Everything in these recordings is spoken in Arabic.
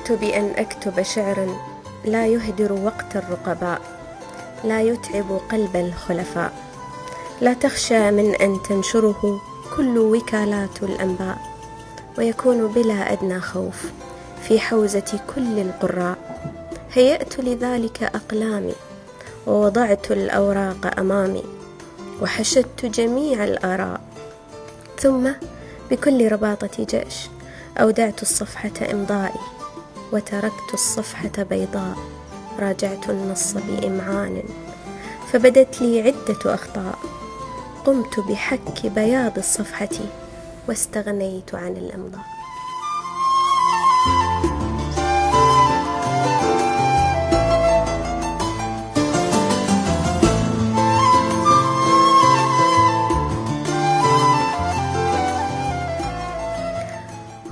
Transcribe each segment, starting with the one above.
أردت بأن أكتب شعرا لا يهدر وقت الرقباء، لا يتعب قلب الخلفاء، لا تخشى من أن تنشره كل وكالات الأنباء، ويكون بلا أدنى خوف في حوزة كل القراء. هيأت لذلك أقلامي ووضعت الأوراق أمامي، وحشدت جميع الآراء، ثم بكل رباطة جأش أودعت الصفحة إمضائي، وتركت الصفحة بيضاء. راجعت النص بإمعان فبدت لي عدة أخطاء، قمت بحك بياض الصفحة واستغنيت عن الإمضاء.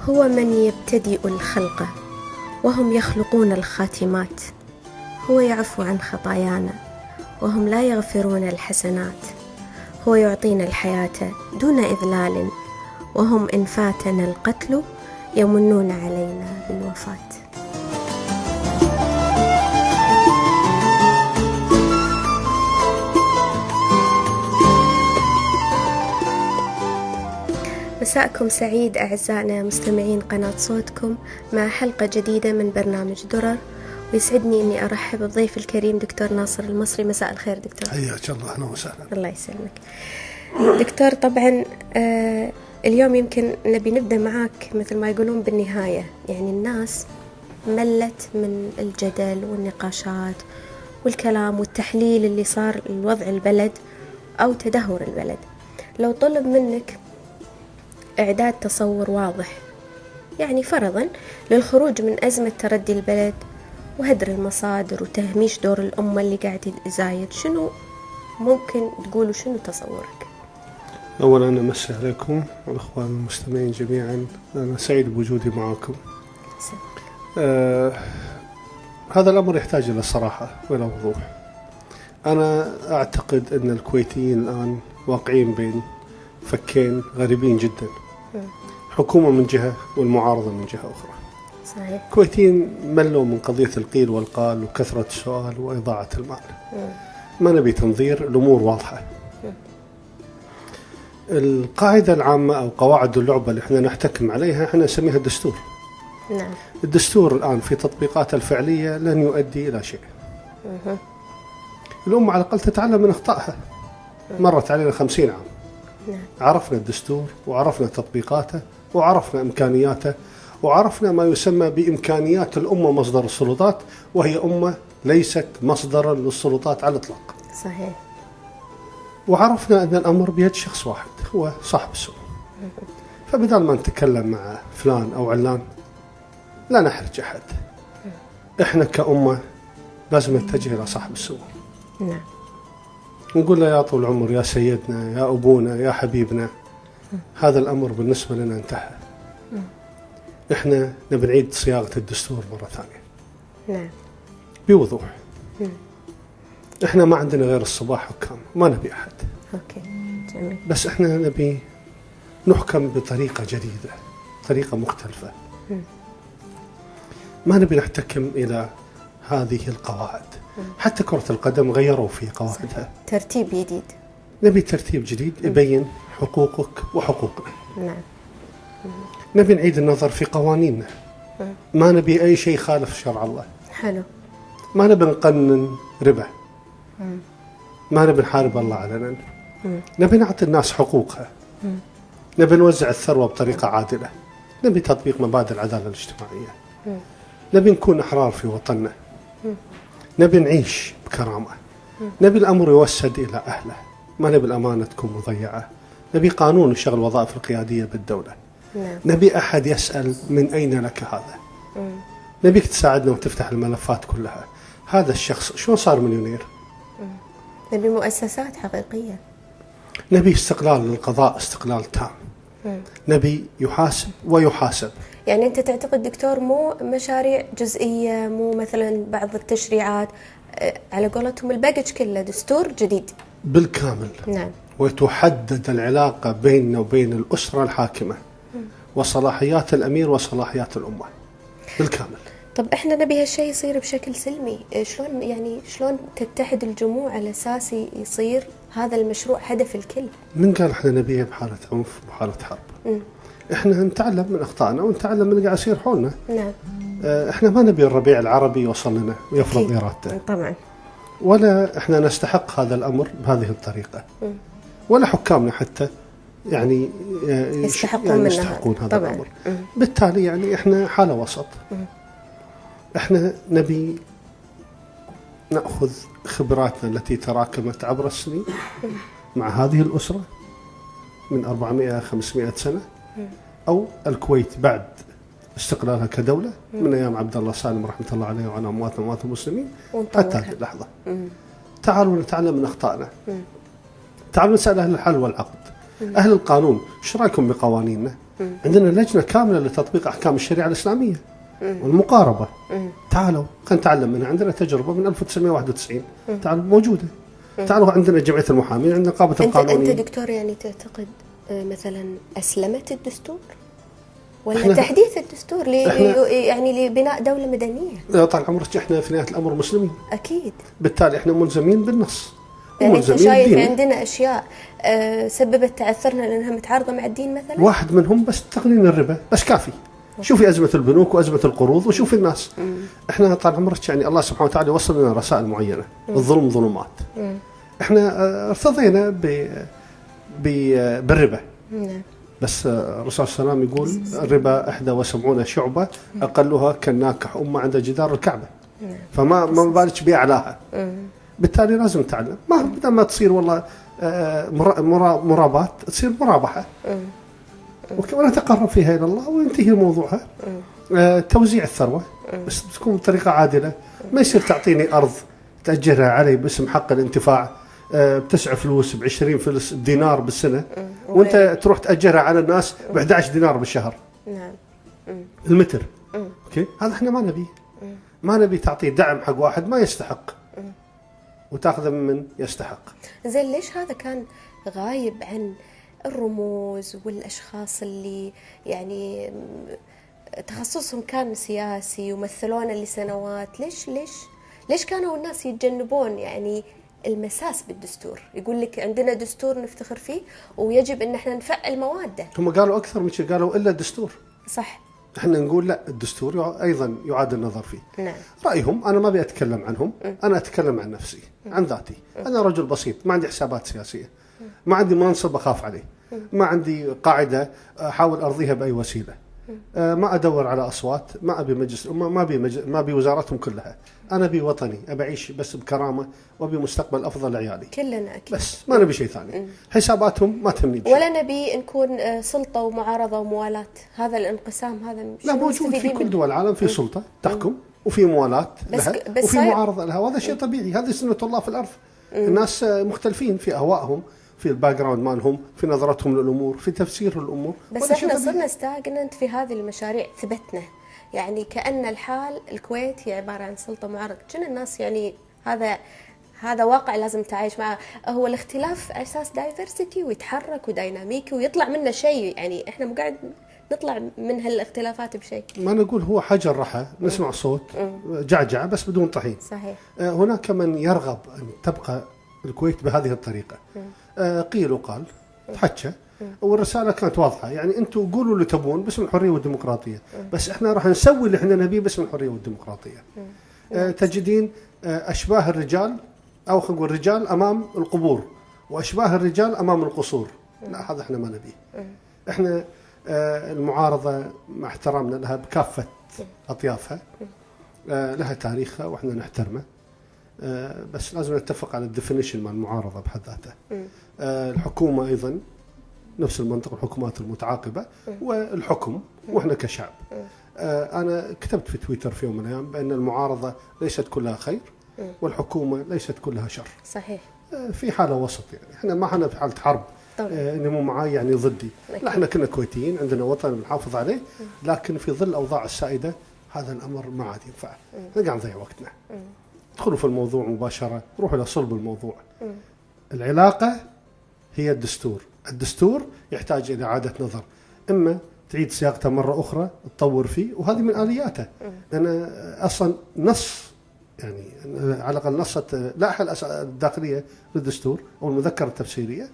هو من يبتدئ الخلق وهم يخلقون الخاتمات، هو يعفو عن خطايانا وهم لا يغفرون الحسنات، هو يعطينا الحياة دون إذلال وهم إن فاتنا القتل يمنون علينا بالوفاة. مساءكم سعيد أعزائنا مستمعين قناة صوتكم مع حلقة جديدة من برنامج درر، ويسعدني أني أرحب بضيف الكريم دكتور ناصر المصري. مساء الخير دكتور. حياك الله، أهلا وسهلا. الله يسلمك دكتور. طبعا اليوم يمكن نبي نبدأ معاك مثل ما يقولون بالنهاية، يعني الناس ملت من الجدل والنقاشات والكلام والتحليل اللي صار لوضع البلد أو تدهور البلد. لو طلب منك إعداد تصور واضح، يعني فرضا للخروج من أزمة تردي البلد وهدر المصادر وتهميش دور الأمة اللي قاعد يزايد، شنو ممكن تقولوا؟ شنو تصورك؟ أولا أنا أمسي عليكم والأخوان المستمعين جميعا، أنا سعيد بوجودي معكم. هذا الأمر يحتاج إلى صراحة وإلى وضوح. أنا أعتقد أن الكويتيين الآن واقعين بين فكين غريبين جدا، حكومة من جهة والمعارضة من جهة أخرى. صحيح. الكويتيين ملوا من قضية القيل والقال وكثرة السؤال وإضاعة المال. ما نبي تنظير، الأمور واضحة. القاعدة العامة أو قواعد اللعبة اللي احنا نحتكم عليها احنا نسميها الدستور. نعم. الدستور الآن في تطبيقاته الفعلية لن يؤدي إلى شيء. الأمة على الأقل تتعلم من أخطائها. مرت علينا 50 عام. نعم. عرفنا الدستور وعرفنا تطبيقاته وعرفنا إمكانياته وعرفنا ما يسمى بإمكانيات الأمة مصدر السلطات، وهي أمة ليست مصدرا للسلطات على الإطلاق. صحيح. وعرفنا أن الأمر بيد شخص واحد هو صاحب السوق. فبدل ما نتكلم مع فلان أو علان لا نحرج أحد، إحنا كأمة لازم نتجه إلى صاحب السوق. نعم. نقول له يا طول العمر، يا سيدنا، يا أبونا، يا حبيبنا. هذا الأمر بالنسبة لنا انتهى. إحنا نبي نعيد صياغة الدستور مرة ثانية. نعم. بوضوح. إحنا ما عندنا غير الصباح حكام، ما نبي أحد. أوكي. جميل. بس إحنا نبي نحكم بطريقة جديدة، طريقة مختلفة. ما نبي نحتكم إلى هذه القواعد. حتى كرة القدم غيروا في قواعدها. ترتيب جديد. نبي ترتيب جديد يبين حقوقك وحقوقنا. نعم. نبي نعيد النظر في قوانيننا. ما نبي أي شيء خالف شرع الله. حلو. ما نبي نقنن ربا. ما نبي نحارب الله علنا. نبي نعطي الناس حقوقها. نبي نوزع الثروة بطريقة عادلة. نبي تطبيق مبادئ العدالة الاجتماعية. نبي نكون أحرار في وطننا. نبي نعيش بكرامة. نبي الأمر يوسد إلى أهله. ما نبي الأمانة تكون مضيعة. نبي قانون يشغل وظائف القيادية بالدولة. نعم. نبي أحد يسأل من أين لك هذا. نبيك تساعدنا وتفتح الملفات كلها. هذا الشخص شو صار مليونير؟ نبي مؤسسات حقيقية. نبي استقلال للقضاء، استقلال تام. نبي يحاسب ويحاسب. يعني أنت تعتقد دكتور مو مشاريع جزئية، مو مثلا بعض التشريعات، على قولتهم الباكج كله دستور جديد بالكامل. نعم. وتحدد العلاقة بيننا وبين الأسرة الحاكمة وصلاحيات الأمير وصلاحيات الأمة بالكامل. طب احنا نبي هالشيء يصير بشكل سلمي، شلون تتحد الجموع على اساس يصير هذا المشروع هدف الكل؟ من قال احنا نبيها بحالة عنف وحالة حرب؟ احنا نتعلم من اخطائنا ونتعلم من اللي قاعد يصير حولنا. نعم. احنا ما نبي الربيع العربي يوصل لنا ويفرض ارادته طبعا، ولا احنا نستحق هذا الامر بهذه الطريقة، ولا حكامنا حتى يعني يستحقون هذا طبعاً. الامر. بالتالي يعني احنا حالة وسط. احنا نبي ناخذ خبراتنا التي تراكمت عبر السنين مع هذه الاسره من 400-500 سنه، او الكويت بعد استقلالها كدوله من ايام عبد الله سالم رحمه الله عليه وعلى اموات المسلمين حتى هذه اللحظه. تعالوا نتعلم من اخطائنا. تعالوا نسال اهل الحل والعقد، اهل القانون، ايش رايكم بقوانيننا؟ عندنا لجنه كامله لتطبيق احكام الشريعه الاسلاميه والمقاربه. تعالوا خلينا نتعلم منها، عندنا تجربه من 1991 تعالوا موجوده. تعالوا عندنا جمعيه المحامين، عندنا نقابه القانونيين. انت دكتور يعني تعتقد مثلا اسلمت الدستور ولا تحديث الدستور يعني لبناء دوله مدنيه؟ طال عمرك احنا في نهايه الامر مسلمين اكيد، بالتالي احنا ملزمين بالنص. يعني انت شايف عندنا اشياء سببت تعثرنا لانها متعارضه مع الدين مثلا؟ واحد منهم بس تقنين الربا بس كافي. شوفي أزمة البنوك وأزمة القروض وشوفي الناس. احنا طال عمرك يعني الله سبحانه وتعالى وصل لنا رسائل معينة. الظلم ظلمات. احنا ارتضينا بالربا. بس الرسول صلى الله عليه وسلم يقول الربا 71 شعبة أقلها كالناكح أمة عند جدار الكعبة. فما بالك بأعلاها. بالتالي لازم نتعلم. بدل ما تصير والله مرابات تصير مرابحة. ونتقرب فيها إلى الله وينتهي موضوعها. توزيع الثروة بس تكون بطريقة عادلة. ما يصير تعطيني أرض تأجرها علي باسم حق الانتفاع ب9 فلوس ب20 دينار بالسنة وانت تروح تأجرها على الناس ب11 دينار بالشهر. نعم. المتر. اوكي، هذا احنا ما نبي تعطي دعم حق واحد ما يستحق وتاخذه من يستحق. زين، ليش هذا كان غايب عن الرموز والأشخاص اللي يعني تخصصهم كان سياسي ومثلونا لسنوات؟ ليش كانوا الناس يتجنبون يعني المساس بالدستور؟ يقول لك عندنا دستور نفتخر فيه ويجب ان احنا نفعل مواده. هم قالوا اكثر من شيء، قالوا الا الدستور. صح. احنا نقول لا، الدستور ايضا يعاد النظر فيه. نعم. رايهم انا ما ابي اتكلم عنهم، انا اتكلم عن نفسي، عن ذاتي. انا رجل بسيط، ما عندي حسابات سياسيه، ما عندي منصب اخاف عليه، ما عندي قاعده احاول ارضيها باي وسيله، ما ادور على اصوات، ما ابي مجلس الامه، ما ابي وزاراتهم كلها. انا ابي وطني، ابي اعيش بس بكرامه وابي مستقبل افضل لعيالي. كلنا اكيد. بس ما نبي شيء ثاني. حساباتهم ما تهمني بشيء. ولا نبي نكون سلطه ومعارضه وموالاه. هذا الانقسام هذا لا موجود في كل دول العالم، في سلطه تحكم وفي موالاه لها وفي معارضه لها، وهذا شيء طبيعي. هذه سنه الله في الارض. الناس مختلفين في اهوائهم، في الباك جراوند مالهم، في نظرتهم للامور، في تفسير الامور. بس احنا صرنا ستاجننت في هذه المشاريع، ثبتنا يعني كأن الحال الكويت هي عبارة عن سلطة معارضة. كنا الناس يعني هذا واقع لازم نتعايش معه. هو الاختلاف أساس دايفرسيتي ويتحرك وديناميكي ويطلع منه شيء. يعني احنا مو قاعد نطلع من هالاختلافات بشيء. ما نقول هو حجر رحى نسمع صوت جعجعة بس بدون طحين. صحيح. هناك من يرغب أن تبقى الكويت بهذه الطريقة. قيل وقال تحكى والرسالة كانت واضحة، يعني أنتم قولوا اللي تبون باسم الحرية والديمقراطية، بس إحنا راح نسوي اللي إحنا نبيه باسم الحرية والديمقراطية. تجدين أشباه الرجال، أو خلينا نقول الرجال أمام القبور وأشباه الرجال أمام القصور. لا، هذا إحنا ما نبيه. إحنا المعارضة مع احترامنا لها بكافة أطيافها لها تاريخها وإحنا نحترمه، بس لازم نتفق على الديفينيشن مع المعارضة بحد ذاتها. الحكومة أيضا نفس المنطق، الحكومات المتعاقبة والحكم وإحنا كشعب. أنا كتبت في تويتر في يوم من الأيام بأن المعارضة ليست كلها خير والحكومة ليست كلها شر. صحيح. في حالة وسط، يعني إحنا ما احنا في حالة حرب إنه مو معاي يعني ضدي. لا، إحنا كنا كويتيين، عندنا وطن بنحافظ عليه، لكن في ظل الأوضاع السائدة هذا الأمر ما عاد ينفع. احنا قاعد نضيع وقتنا. ادخلوا في الموضوع مباشرة، روحوا إلى صلب الموضوع. العلاقة هي الدستور. الدستور يحتاج إلى إعادة نظر، إما تعيد صياغته مرة أخرى، تطور فيه، وهذه من آلياته. لأن أصلا نص يعني على الأقل نصت لائحة الداخلية للدستور أو المذكرة التفسيرية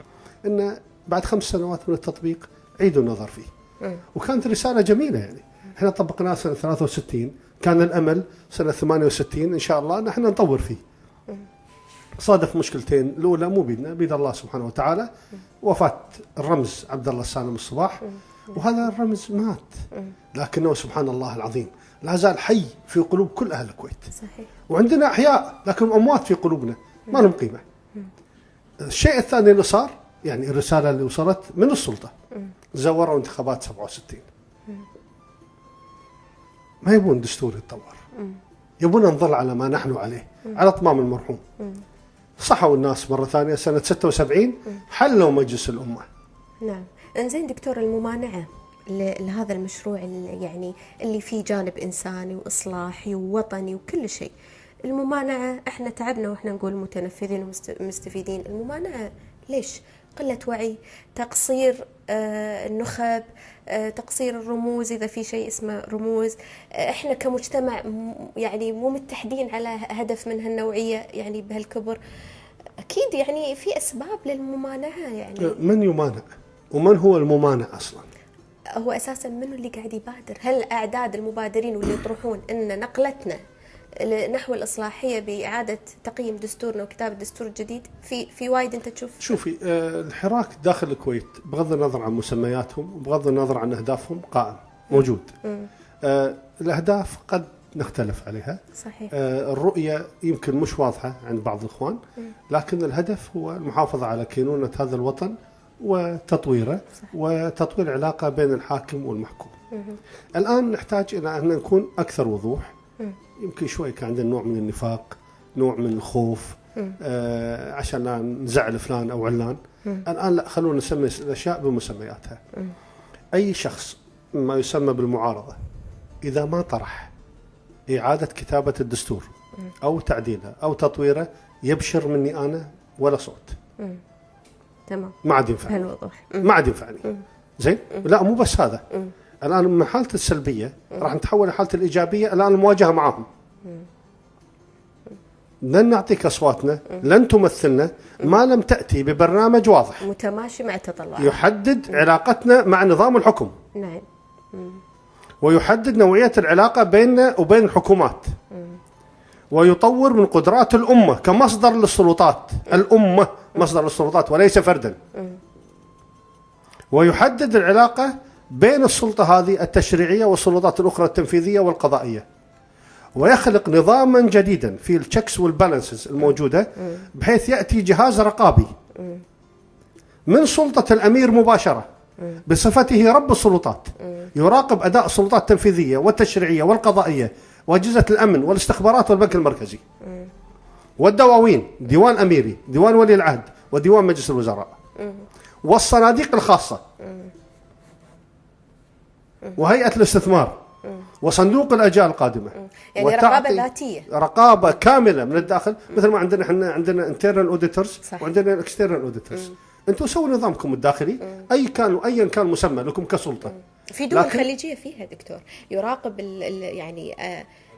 أن بعد 5 سنوات من التطبيق عيدوا النظر فيه. وكانت رسالة جميلة، يعني احنا طبقناه سنة 63، كان الأمل سنة 68 إن شاء الله نحن نطور فيه. صادف مشكلتين، الأولى مو بيدنا، بيد الله سبحانه وتعالى، وفاة الرمز عبد الله السالم الصباح، وهذا الرمز مات، لكنه سبحان الله العظيم لا زال حي في قلوب كل أهل الكويت. صحيح. وعندنا أحياء لكن أموات في قلوبنا ما لهم قيمة. الشيء الثاني اللي صار، يعني الرسالة اللي وصلت من السلطة، زوروا انتخابات 67، ما يبون دستور يتطور، يبون نظل على ما نحن عليه، على أطمام المرحوم. صحوا الناس مرة ثانية سنة 76 حلوا مجلس الأمة. نعم. إنزين دكتور، الممانعة لهذا المشروع يعني اللي فيه جانب إنساني وإصلاحي ووطني وكل شيء، الممانعة احنا تعبنا واحنا نقول متنفذين ومستفيدين. الممانعة ليش؟ قلة وعي، تقصير النخب، تقصير الرموز إذا في شيء اسمه رموز. احنا كمجتمع يعني مو متحدين على هدف من هالنوعية يعني بهالكبر. أكيد يعني في أسباب للممانعة. يعني من يمانع ومن هو الممانع أصلا؟ هو أساسا منو اللي قاعد يبادر؟ هل أعداد المبادرين واللي يطرحون أن نقلتنا نحو الإصلاحية بإعادة تقييم دستورنا وكتابة دستور جديد في وايد أنت تشوف؟ شوفي، الحراك داخل الكويت بغض النظر عن مسمياتهم وبغض النظر عن أهدافهم قائم موجود. الأهداف قد نختلف عليها. صحيح. الرؤية يمكن مش واضحة عند بعض الإخوان، لكن الهدف هو المحافظة على كينونة هذا الوطن وتطويره. صحيح. وتطوير العلاقة بين الحاكم والمحكوم. الآن نحتاج إلى أن نكون أكثر وضوح. يمكن شوي كان عندنا نوع من النفاق، نوع من الخوف، عشان لا نزعل فلان أو علان. الآن لا، خلونا نسمي الأشياء بمسمياتها. أي شخص ما يسمى بالمعارضة إذا ما طرح إعادة كتابة الدستور أو تعديله أو تطويره، يبشر مني أنا ولا صوت. تمام. ما عاد ينفعني. هالوضوح. ما عاد ينفعني. زين؟ لا، مو بس هذا. الآن من حالة السلبية راح نتحول لحالة الإيجابية. الآن المواجهة معهم. لن نعطيك أصواتنا، لن تمثلنا ما لم تأتي ببرنامج واضح متماشي مع التطلعات، يحدد علاقتنا مع نظام الحكم. نعم. ويحدد نوعية العلاقة بيننا وبين الحكومات. ويطور من قدرات الأمة كمصدر للسلطات. الأمة مصدر للسلطات وليس فردا. ويحدد العلاقة بين السلطة هذه التشريعية والسلطات الأخرى التنفيذية والقضائية. ويخلق نظاما جديدا في التشيكس والبالانسز الموجودة، بحيث يأتي جهاز رقابي من سلطة الأمير مباشرة بصفته رب السلطات، يراقب أداء السلطات التنفيذية والتشريعية والقضائية وأجهزة الأمن والاستخبارات والبنك المركزي والدواوين، ديوان أميري، ديوان ولي العهد، وديوان مجلس الوزراء، والصناديق الخاصة، وهيئة الاستثمار، وصندوق الأجيال القادمة. يعني رقابة ذاتية، رقابة كاملة من الداخل. مثل ما عندنا احنا عندنا internal auditors وعندنا external auditors. انتم سووا نظامكم الداخلي ايا كان مسمى لكم كسلطة. في دول خليجية فيها دكتور يراقب يعني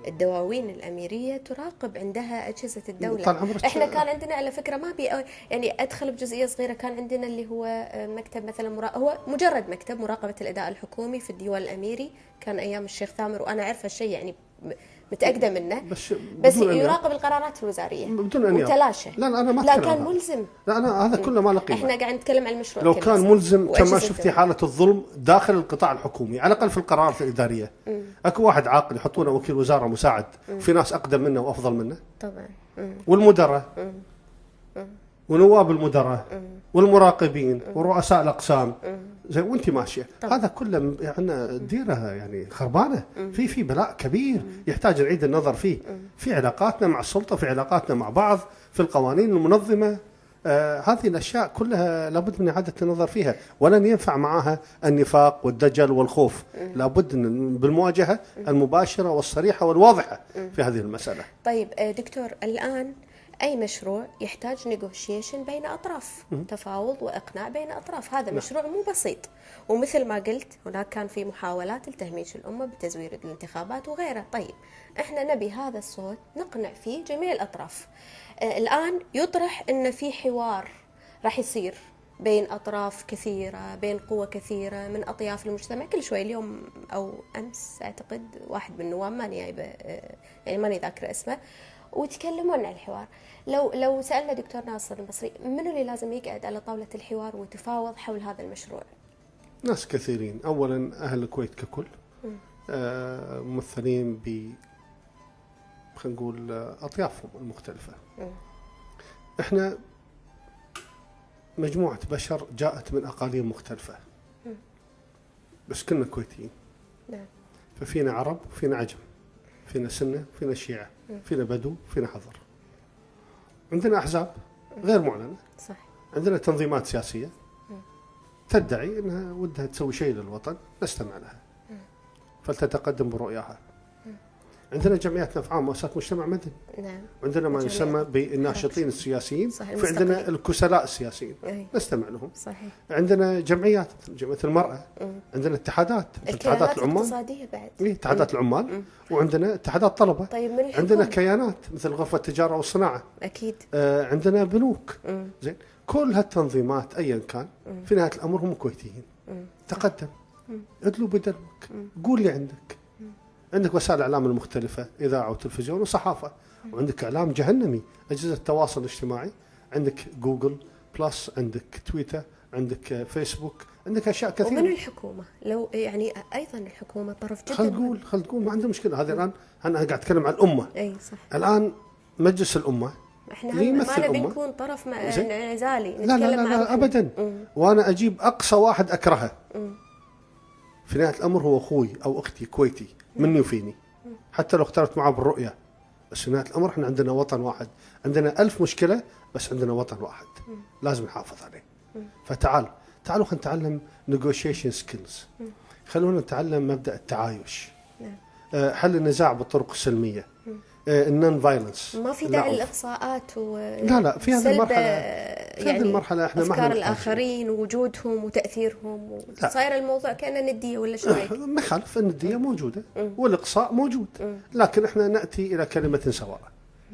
الدواوين الأميرية تراقب عندها أجهزة الدولة. احنا كان عندنا على فكرة ما بي يعني أدخل بجزئية صغيرة، كان عندنا اللي هو مكتب مثلا هو مجرد مكتب مراقبة الأداء الحكومي في الديوان الأميري، كان أيام الشيخ ثامر وأنا عارفة الشيء يعني متأكدة منه، بس يراقب القرارات الوزارية بدون أن وتلاشى. لا أنا ما لا كان ملزم. لا أنا هذا كله ما لقيه. احنا قاعد نتكلم عن المشروع. لو كان ملزم كما شفتي حالة الظلم داخل القطاع الحكومي على الأقل في القرارات الإدارية. أكو واحد عاقل يحطونه وكيل وزارة مساعد، في ناس أقدم منه وأفضل منه طبعا. والمدراء ونواب المدراء والمراقبين ورؤساء الأقسام زي وانت ماشيه. هذا كله يعني ديره يعني خربانه. في بلاء كبير يحتاج نعيد النظر فيه، في علاقاتنا مع السلطه، في علاقاتنا مع بعض، في القوانين المنظمه. هذه الاشياء كلها لابد من اعاده النظر فيها، ولن ينفع معها النفاق والدجل والخوف. لابد بالمواجهه المباشره والصريحه والواضحه في هذه المساله. طيب دكتور، الان أي مشروع يحتاج negotiation بين أطراف، تفاوض وإقناع بين أطراف. هذا مشروع مو بسيط، ومثل ما قلت هناك كان في محاولات لتهميش الأمة بتزوير الانتخابات وغيره. طيب إحنا نبي هذا الصوت نقنع فيه جميع الأطراف. الآن يطرح أن في حوار راح يصير بين أطراف كثيرة، بين قوى كثيرة من أطياف المجتمع. كل شوي اليوم أو أمس أعتقد واحد من النواب يعني ماني ذاكرة اسمه، ويتكلمون عن الحوار. لو سألنا دكتور ناصر المصري منو اللي لازم يقعد على طاولة الحوار ويتفاوض حول هذا المشروع؟ ناس كثيرين. أولا أهل الكويت ككل، ممثلين خلينا نقول أطيافهم المختلفة. إحنا مجموعة بشر جاءت من أقاليم مختلفة، بس كلنا كويتيين. نعم. ففينا عرب وفينا عجم، فينا سنة فينا شيعة، فينا بدو فينا حضر. عندنا أحزاب غير معلنة، صح. عندنا تنظيمات سياسية تدعي أنها ودها تسوي شيء للوطن، نستمع لها فلتتقدم برؤياها. عندنا جمعيات نفع عام، مؤسسات مجتمع مدني. نعم. عندنا ما يسمى بالناشطين السياسيين، صحيح. وعندنا الكسلاء السياسيين. أي. نستمع لهم. صحيح. عندنا جمعيات مثل جمعية المرأة، عندنا اتحادات مثل اتحادات العمال، الاقتصادية بعد. اتحادات العمال، وعندنا اتحادات طلبة. طيب من الحكومة؟ عندنا كيانات مثل غرفة التجارة والصناعة. أكيد. عندنا بنوك. زين، كل هالتنظيمات أيا كان في نهاية الأمر هم كويتيين. تقدم، ادلوا بدلوك، قول لي عندك وسائل الإعلام المختلفة، إذاعة وتلفزيون وصحافة، وعندك إعلام جهنمي، أجهزة التواصل الاجتماعي، عندك جوجل بلس، عندك تويتر، عندك فيسبوك، عندك أشياء كثيرة. ومن الحكومة لو يعني أيضا الحكومة طرف جدا. خل تقول ما عنده مشكلة. هذه الآن أنا قاعد أتكلم عن الأمة. أي صح. الآن مجلس الأمة احنا يمثل ما نبي الأمة. نكون طرف انعزالي، لا لا نتكلم لا, لا أبدا. وأنا أجيب أقصى واحد أكرهه. في نهاية الأمر هو أخوي أو أختي كويتي مني وفيني، حتى لو اختلفت معه بالرؤية، بس في نهاية الأمر احنا عندنا وطن واحد، عندنا 1000 مشكلة بس عندنا وطن واحد لازم نحافظ عليه. تعالوا خلينا نتعلم negotiation skills، خلونا نتعلم مبدأ التعايش، حل النزاع بالطرق السلمية، النون فايلنس. ما في داعي للإقصاءات لا في هذه المرحلة، يعني المرحلة احنا ما أفكار الآخرين ووجودهم وتأثيرهم، صاير الموضوع كأنه ندية ولا شوي. ما خالف، الندية موجودة والإقصاء موجود، لكن احنا نأتي إلى كلمة سواء.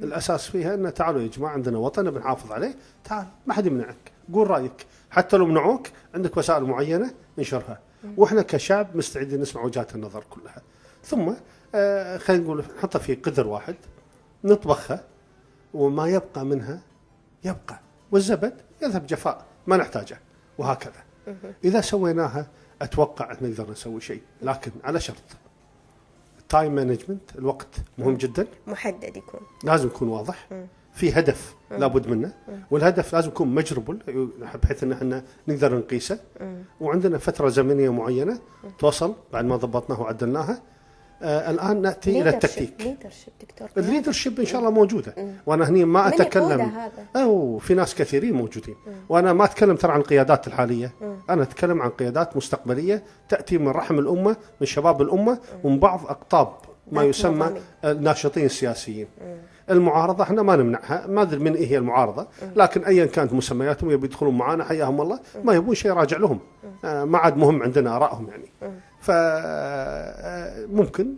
الأساس فيها أن تعالوا يا جماعة عندنا وطن بنحافظ عليه، تعال ما حد يمنعك، قول رأيك، حتى لو منعوك عندك وسائل معينة انشرها، وإحنا كشعب مستعدين نسمع وجهات النظر كلها. ثم خلينا نقول نحطها في قدر واحد نطبخها، وما يبقى منها يبقى، والزبد يذهب جفاء ما نحتاجه، وهكذا. إذا سويناها أتوقع أن نقدر نسوي شيء، لكن على شرط تايم مانجمنت، الوقت مهم جدا، محدد يكون، لازم يكون واضح، في هدف لابد منه، والهدف لازم يكون مجربل بحيث ان احنا نقدر نقيسه، وعندنا فتره زمنيه معينه توصل بعد ما ضبطناها وعدلناها. الان ناتي الى التكتيك. الليدرشيب ان شاء الله موجوده، وانا هني ما اتكلم او في ناس كثيرين موجودين، وانا ما اتكلم ترى عن القيادات الحاليه، انا اتكلم عن قيادات مستقبليه تاتي من رحم الامه، من شباب الامه، ومن بعض اقطاب ما يسمى الناشطين السياسيين. المعارضة احنا ما نمنعها، ما ادري من ايه هي المعارضة، لكن ايا كانت مسمياتهم يبي يدخلون معانا حياهم الله، ما يبون شيء راجع لهم، ما عاد مهم عندنا آرائهم يعني. فممكن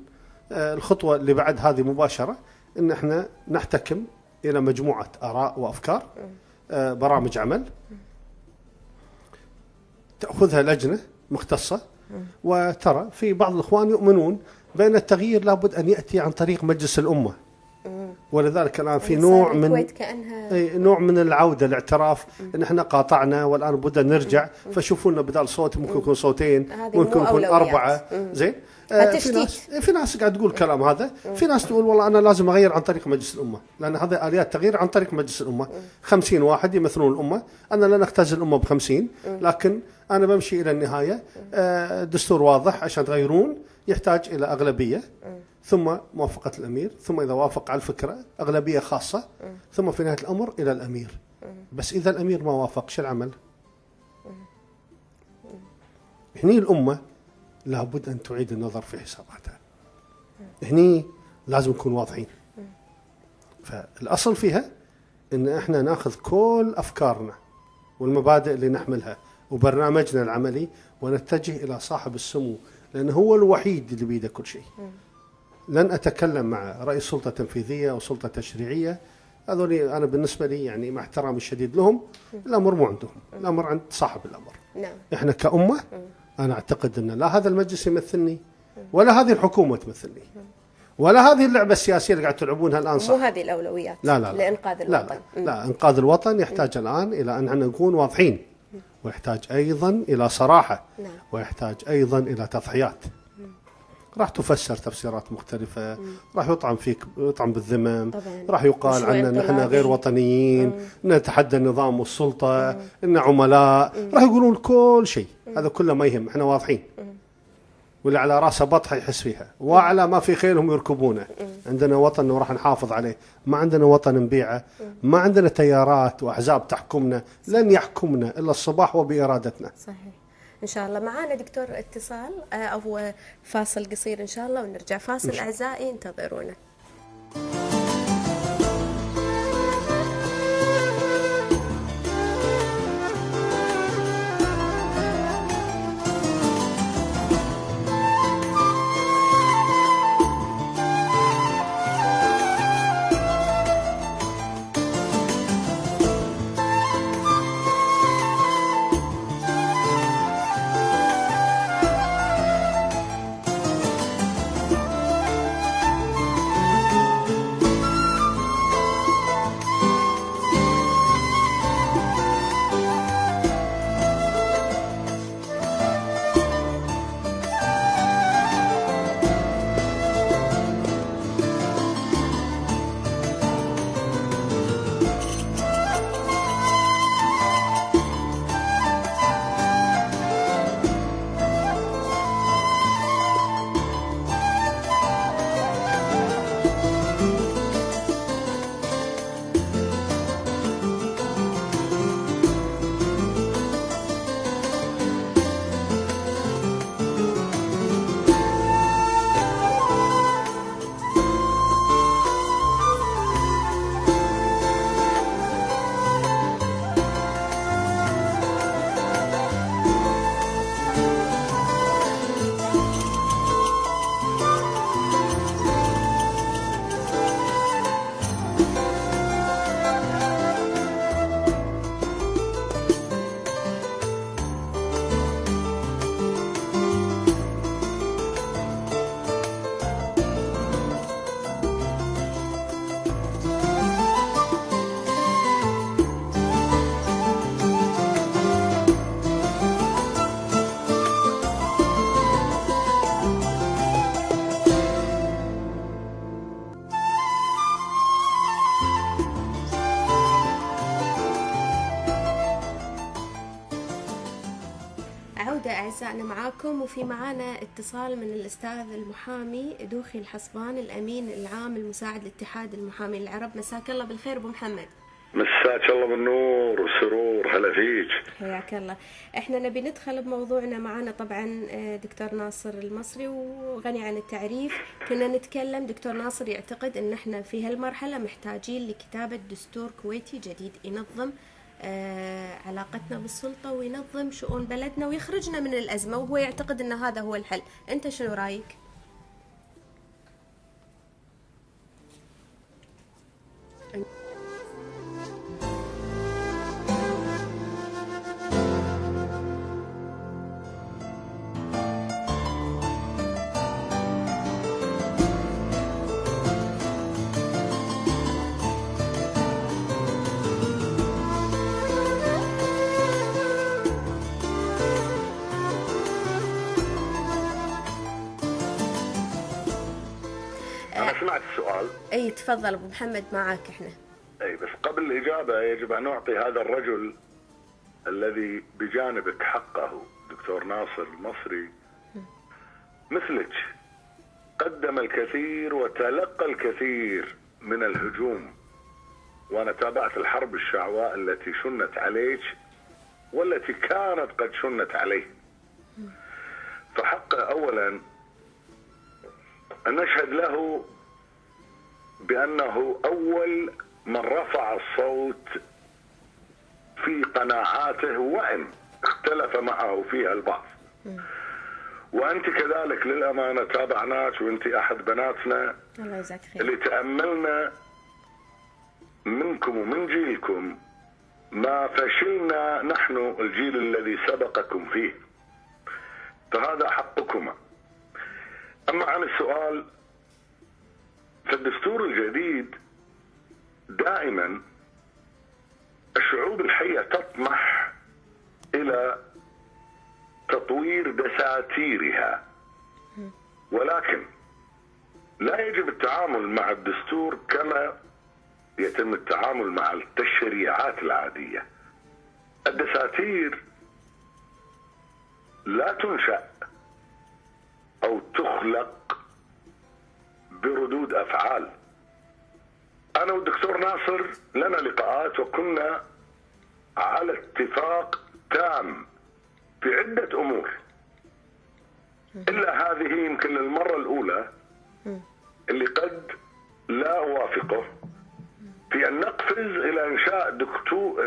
الخطوة اللي بعد هذه مباشرة ان احنا نحتكم الى مجموعة آراء وافكار، برامج عمل تأخذها لجنة مختصة. وترى في بعض الإخوان يؤمنون بأن التغيير لابد أن يأتي عن طريق مجلس الأمة، ولذلك الآن في نوع من العودة الاعتراف ان احنا قاطعنا والآن بدنا نرجع، فشوفونا بدال صوت ممكن يكون صوتين، ممكن يكون 4. زين، في ناس قاعد تقول كلام هذا، في ناس تقول والله أنا لازم أغير عن طريق مجلس الأمة، لأن هذا آليات تغيير عن طريق مجلس الأمة. 50 واحد يمثلون الأمة، أنا لا نختزل الأمة ب50، لكن أنا بمشي إلى النهاية. دستور واضح عشان تغيرون يحتاج إلى أغلبية، ثم موافقة الأمير، ثم إذا وافق على الفكرة أغلبية خاصة، ثم في نهاية الأمر إلى الأمير. بس إذا الأمير ما وافق شو العمل؟ هني الأمة لابد أن تعيد النظر في حساباتها، هني لازم نكون واضحين. فالأصل فيها إن إحنا نأخذ كل أفكارنا والمبادئ اللي نحملها وبرنامجنا العملي ونتجه إلى صاحب السمو، لأنه هو الوحيد اللي بيده كل شيء. لن أتكلم مع رئيس سلطة تنفيذية أو سلطة تشريعية، هذول أنا بالنسبة لي يعني مع احترامي الشديد لهم الأمر مو عندهم، الأمر عند صاحب الأمر. نعم. إحنا كأمة أنا أعتقد أن لا هذا المجلس يمثلني ولا هذه الحكومة تمثلني ولا هذه اللعبة السياسية اللي قاعد تلعبونها الآن صح. مو هذه الأولويات. لا لا لا. لإنقاذ الوطن. لا إنقاذ الوطن يحتاج الآن إلى أن احنا نكون واضحين، ويحتاج أيضا إلى صراحة، نعم. ويحتاج أيضا إلى تضحيات. راح تفسر تفسيرات مختلفة، راح يطعن فيك، يطعن بالذمم، راح يقال عنا نحن غير وطنيين، نتحدى النظام والسلطة، إن عملاء، راح يقولون كل شيء. هذا كله ما يهم، احنا واضحين. واللي على راسه بطحة يحس فيها، وعلى ما في خيلهم يركبونه. عندنا وطن وراح نحافظ عليه، ما عندنا وطن نبيعه، ما عندنا تيارات وأحزاب تحكمنا، لن يحكمنا إلا الصباح وبإرادتنا. صحيح. إن شاء الله. معانا دكتور اتصال أو فاصل قصير إن شاء الله ونرجع. فاصل أعزائي انتظرونا. أعزائنا معاكم، وفي معانا اتصال من الأستاذ المحامي دوخي الحصبان، الأمين العام المساعد لاتحاد المحامي العرب. مساك الله بالخير أبو محمد. مساك الله بالنور والسرور، هلا فيك. حياك الله. احنا نبي ندخل بموضوعنا. معنا طبعا دكتور ناصر المصري، وغني عن التعريف. كنا نتكلم دكتور ناصر يعتقد ان احنا في هالمرحلة محتاجين لكتابة دستور كويتي جديد ينظم علاقتنا بالسلطة وينظم شؤون بلدنا ويخرجنا من الأزمة، وهو يعتقد أن هذا هو الحل. أنت شنو رأيك؟ أنا سمعت السؤال. أي تفضل أبو محمد، معاك إحنا. أي بس قبل الإجابة يجب أن نعطي هذا الرجل الذي بجانبك حقه، دكتور ناصر المصري، مثلك قدم الكثير وتلقى الكثير من الهجوم، وأنا تابعت الحرب الشعواء التي شنت عليك والتي كانت قد شنت عليه. فحقه أولا أن نشهد له بأنه أول من رفع الصوت في قناعاته وإن اختلف معه فيها البعض. وأنت كذلك للأمانة تابعناك، وأنت أحد بناتنا الله يجزاك خير. اللي تأملنا منكم ومن جيلكم ما فشلنا نحن الجيل الذي سبقكم فيه، فهذا حقكما. أما عن السؤال، فالدستور الجديد دائما الشعوب الحية تطمح إلى تطوير دساتيرها، ولكن لا يجب التعامل مع الدستور كما يتم التعامل مع التشريعات العادية. الدساتير لا تنشأ أو تخلق بردود أفعال. أنا والدكتور ناصر لنا لقاءات وكنا على اتفاق تام في عدة أمور، إلا هذه يمكن للمرة الأولى اللي قد لا أوافقه في أن نقفز إلى إنشاء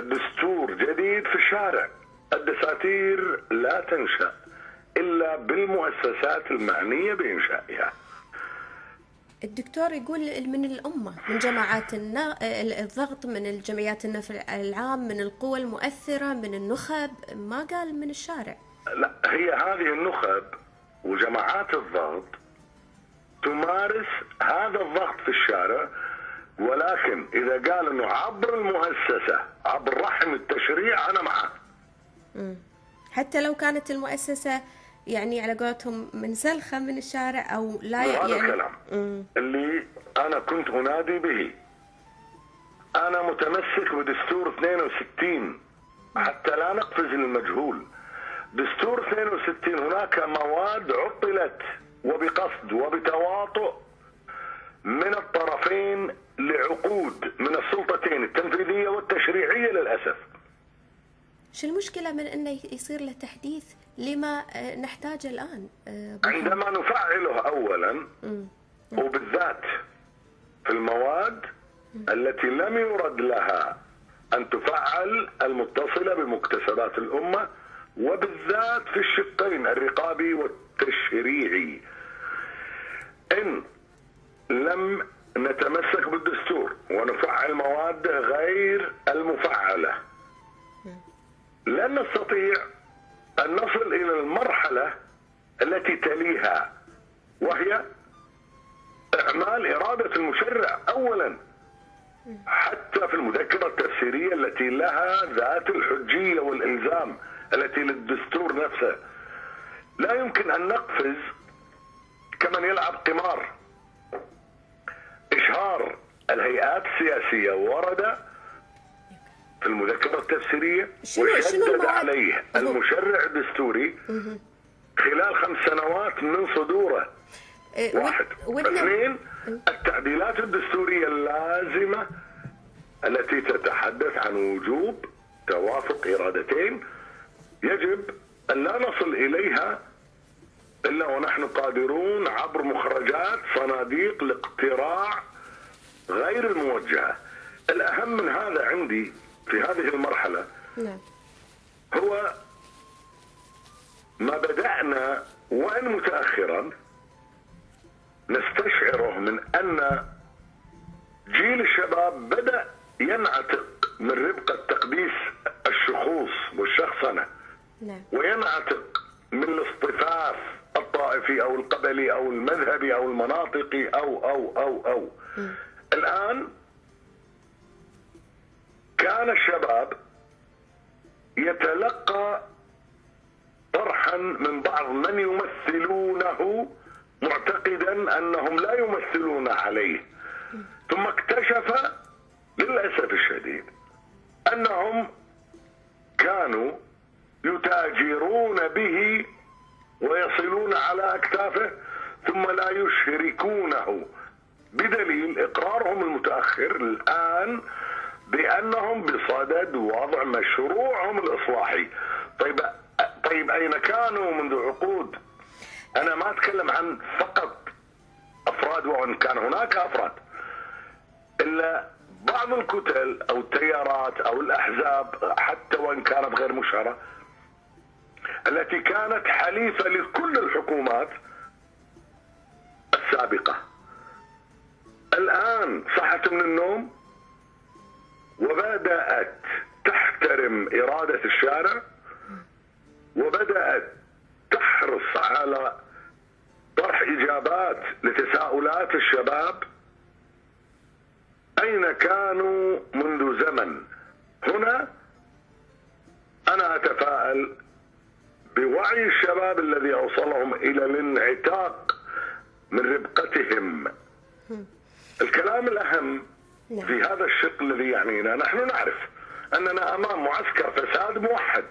دستور جديد في الشارع. الدساتير لا تنشأ إلا بالمؤسسات المعنية بإنشائها. الدكتور يقول من الأمة، من جماعات الضغط، من الجمعيات النفع العام، من القوى المؤثرة، من النخب، ما قال من الشارع. لا، هي هذه النخب وجماعات الضغط تمارس هذا الضغط في الشارع، ولكن إذا قال أنه عبر المؤسسة، عبر رحم التشريع، أنا معه. حتى لو كانت المؤسسة يعني على قولتهم منسلخة من الشارع أو لا، هذا يعني الكلام اللي أنا كنت أنادي به. أنا متمسك بدستور 62 حتى لا نقفز للمجهول. دستور 62 هناك مواد عطلت وبقصد وبتواطؤ من الطرفين لعقود من السلطتين التنفيذية والتشريعية للأسف. شو المشكلة من أنه يصير له تحديث لما نحتاجه الآن؟ عندما نفعله أولا، وبالذات في المواد التي لم يرد لها أن تفعل المتصلة بمكتسبات الأمة، وبالذات في الشقين الرقابي والتشريعي. إن لم نتمسك بالدستور ونفعل مواده غير المفعلة، لن نستطيع أن نصل إلى المرحلة التي تليها، وهي إعمال إرادة المشرع أولا. حتى في المذكرة التفسيرية التي لها ذات الحجية والإلزام التي للدستور نفسه، لا يمكن أن نقفز كمن يلعب قمار. إشهار الهيئات السياسية ورد في المذكرة التفسيرية وشدد عليه المشرع الدستوري خلال 5 سنوات من صدوره. 1. 2. التعديلات الدستورية اللازمة التي تتحدث عن وجوب توافق إرادتين يجب أن لا نصل إليها إلا ونحن قادرون عبر مخرجات صناديق الاقتراع غير الموجهة. الأهم من هذا عندي في هذه المرحلة هو ما بدأنا وإن متأخرا نستشعره من أن جيل الشباب بدأ ينعتق من ربقة تقديس الشخوص والشخصنة، وينعتق من الاصطفاف الطائفي أو القبلي أو المذهبي أو المناطقي أو الآن كان الشباب يتلقى طرحا من بعض من يمثلونه معتقدا أنهم لا يمثلون عليه، ثم اكتشف للأسف الشديد أنهم كانوا يتاجرون به ويصلون على أكتافه ثم لا يشركونه، بدليل إقرارهم المتأخر الآن بأنهم بصدد وضع مشروعهم الإصلاحي. طيب أين كانوا منذ عقود؟ أنا ما أتكلم عن فقط أفراد، وإن كان هناك أفراد، إلا بعض الكتل أو التيارات أو الأحزاب حتى وإن كانت غير مشهرة التي كانت حليفة لكل الحكومات السابقة الآن صحت من النوم وبدأت تحترم إرادة الشارع وبدأت تحرص على طرح إجابات لتساؤلات الشباب أين كانوا منذ زمن. هنا أنا أتفائل بوعي الشباب الذي أوصلهم إلى الانعتاق من ربقتهم. الكلام الأهم في هذا الشق الذي يعنينا، نحن نعرف أننا أمام معسكر فساد موحد.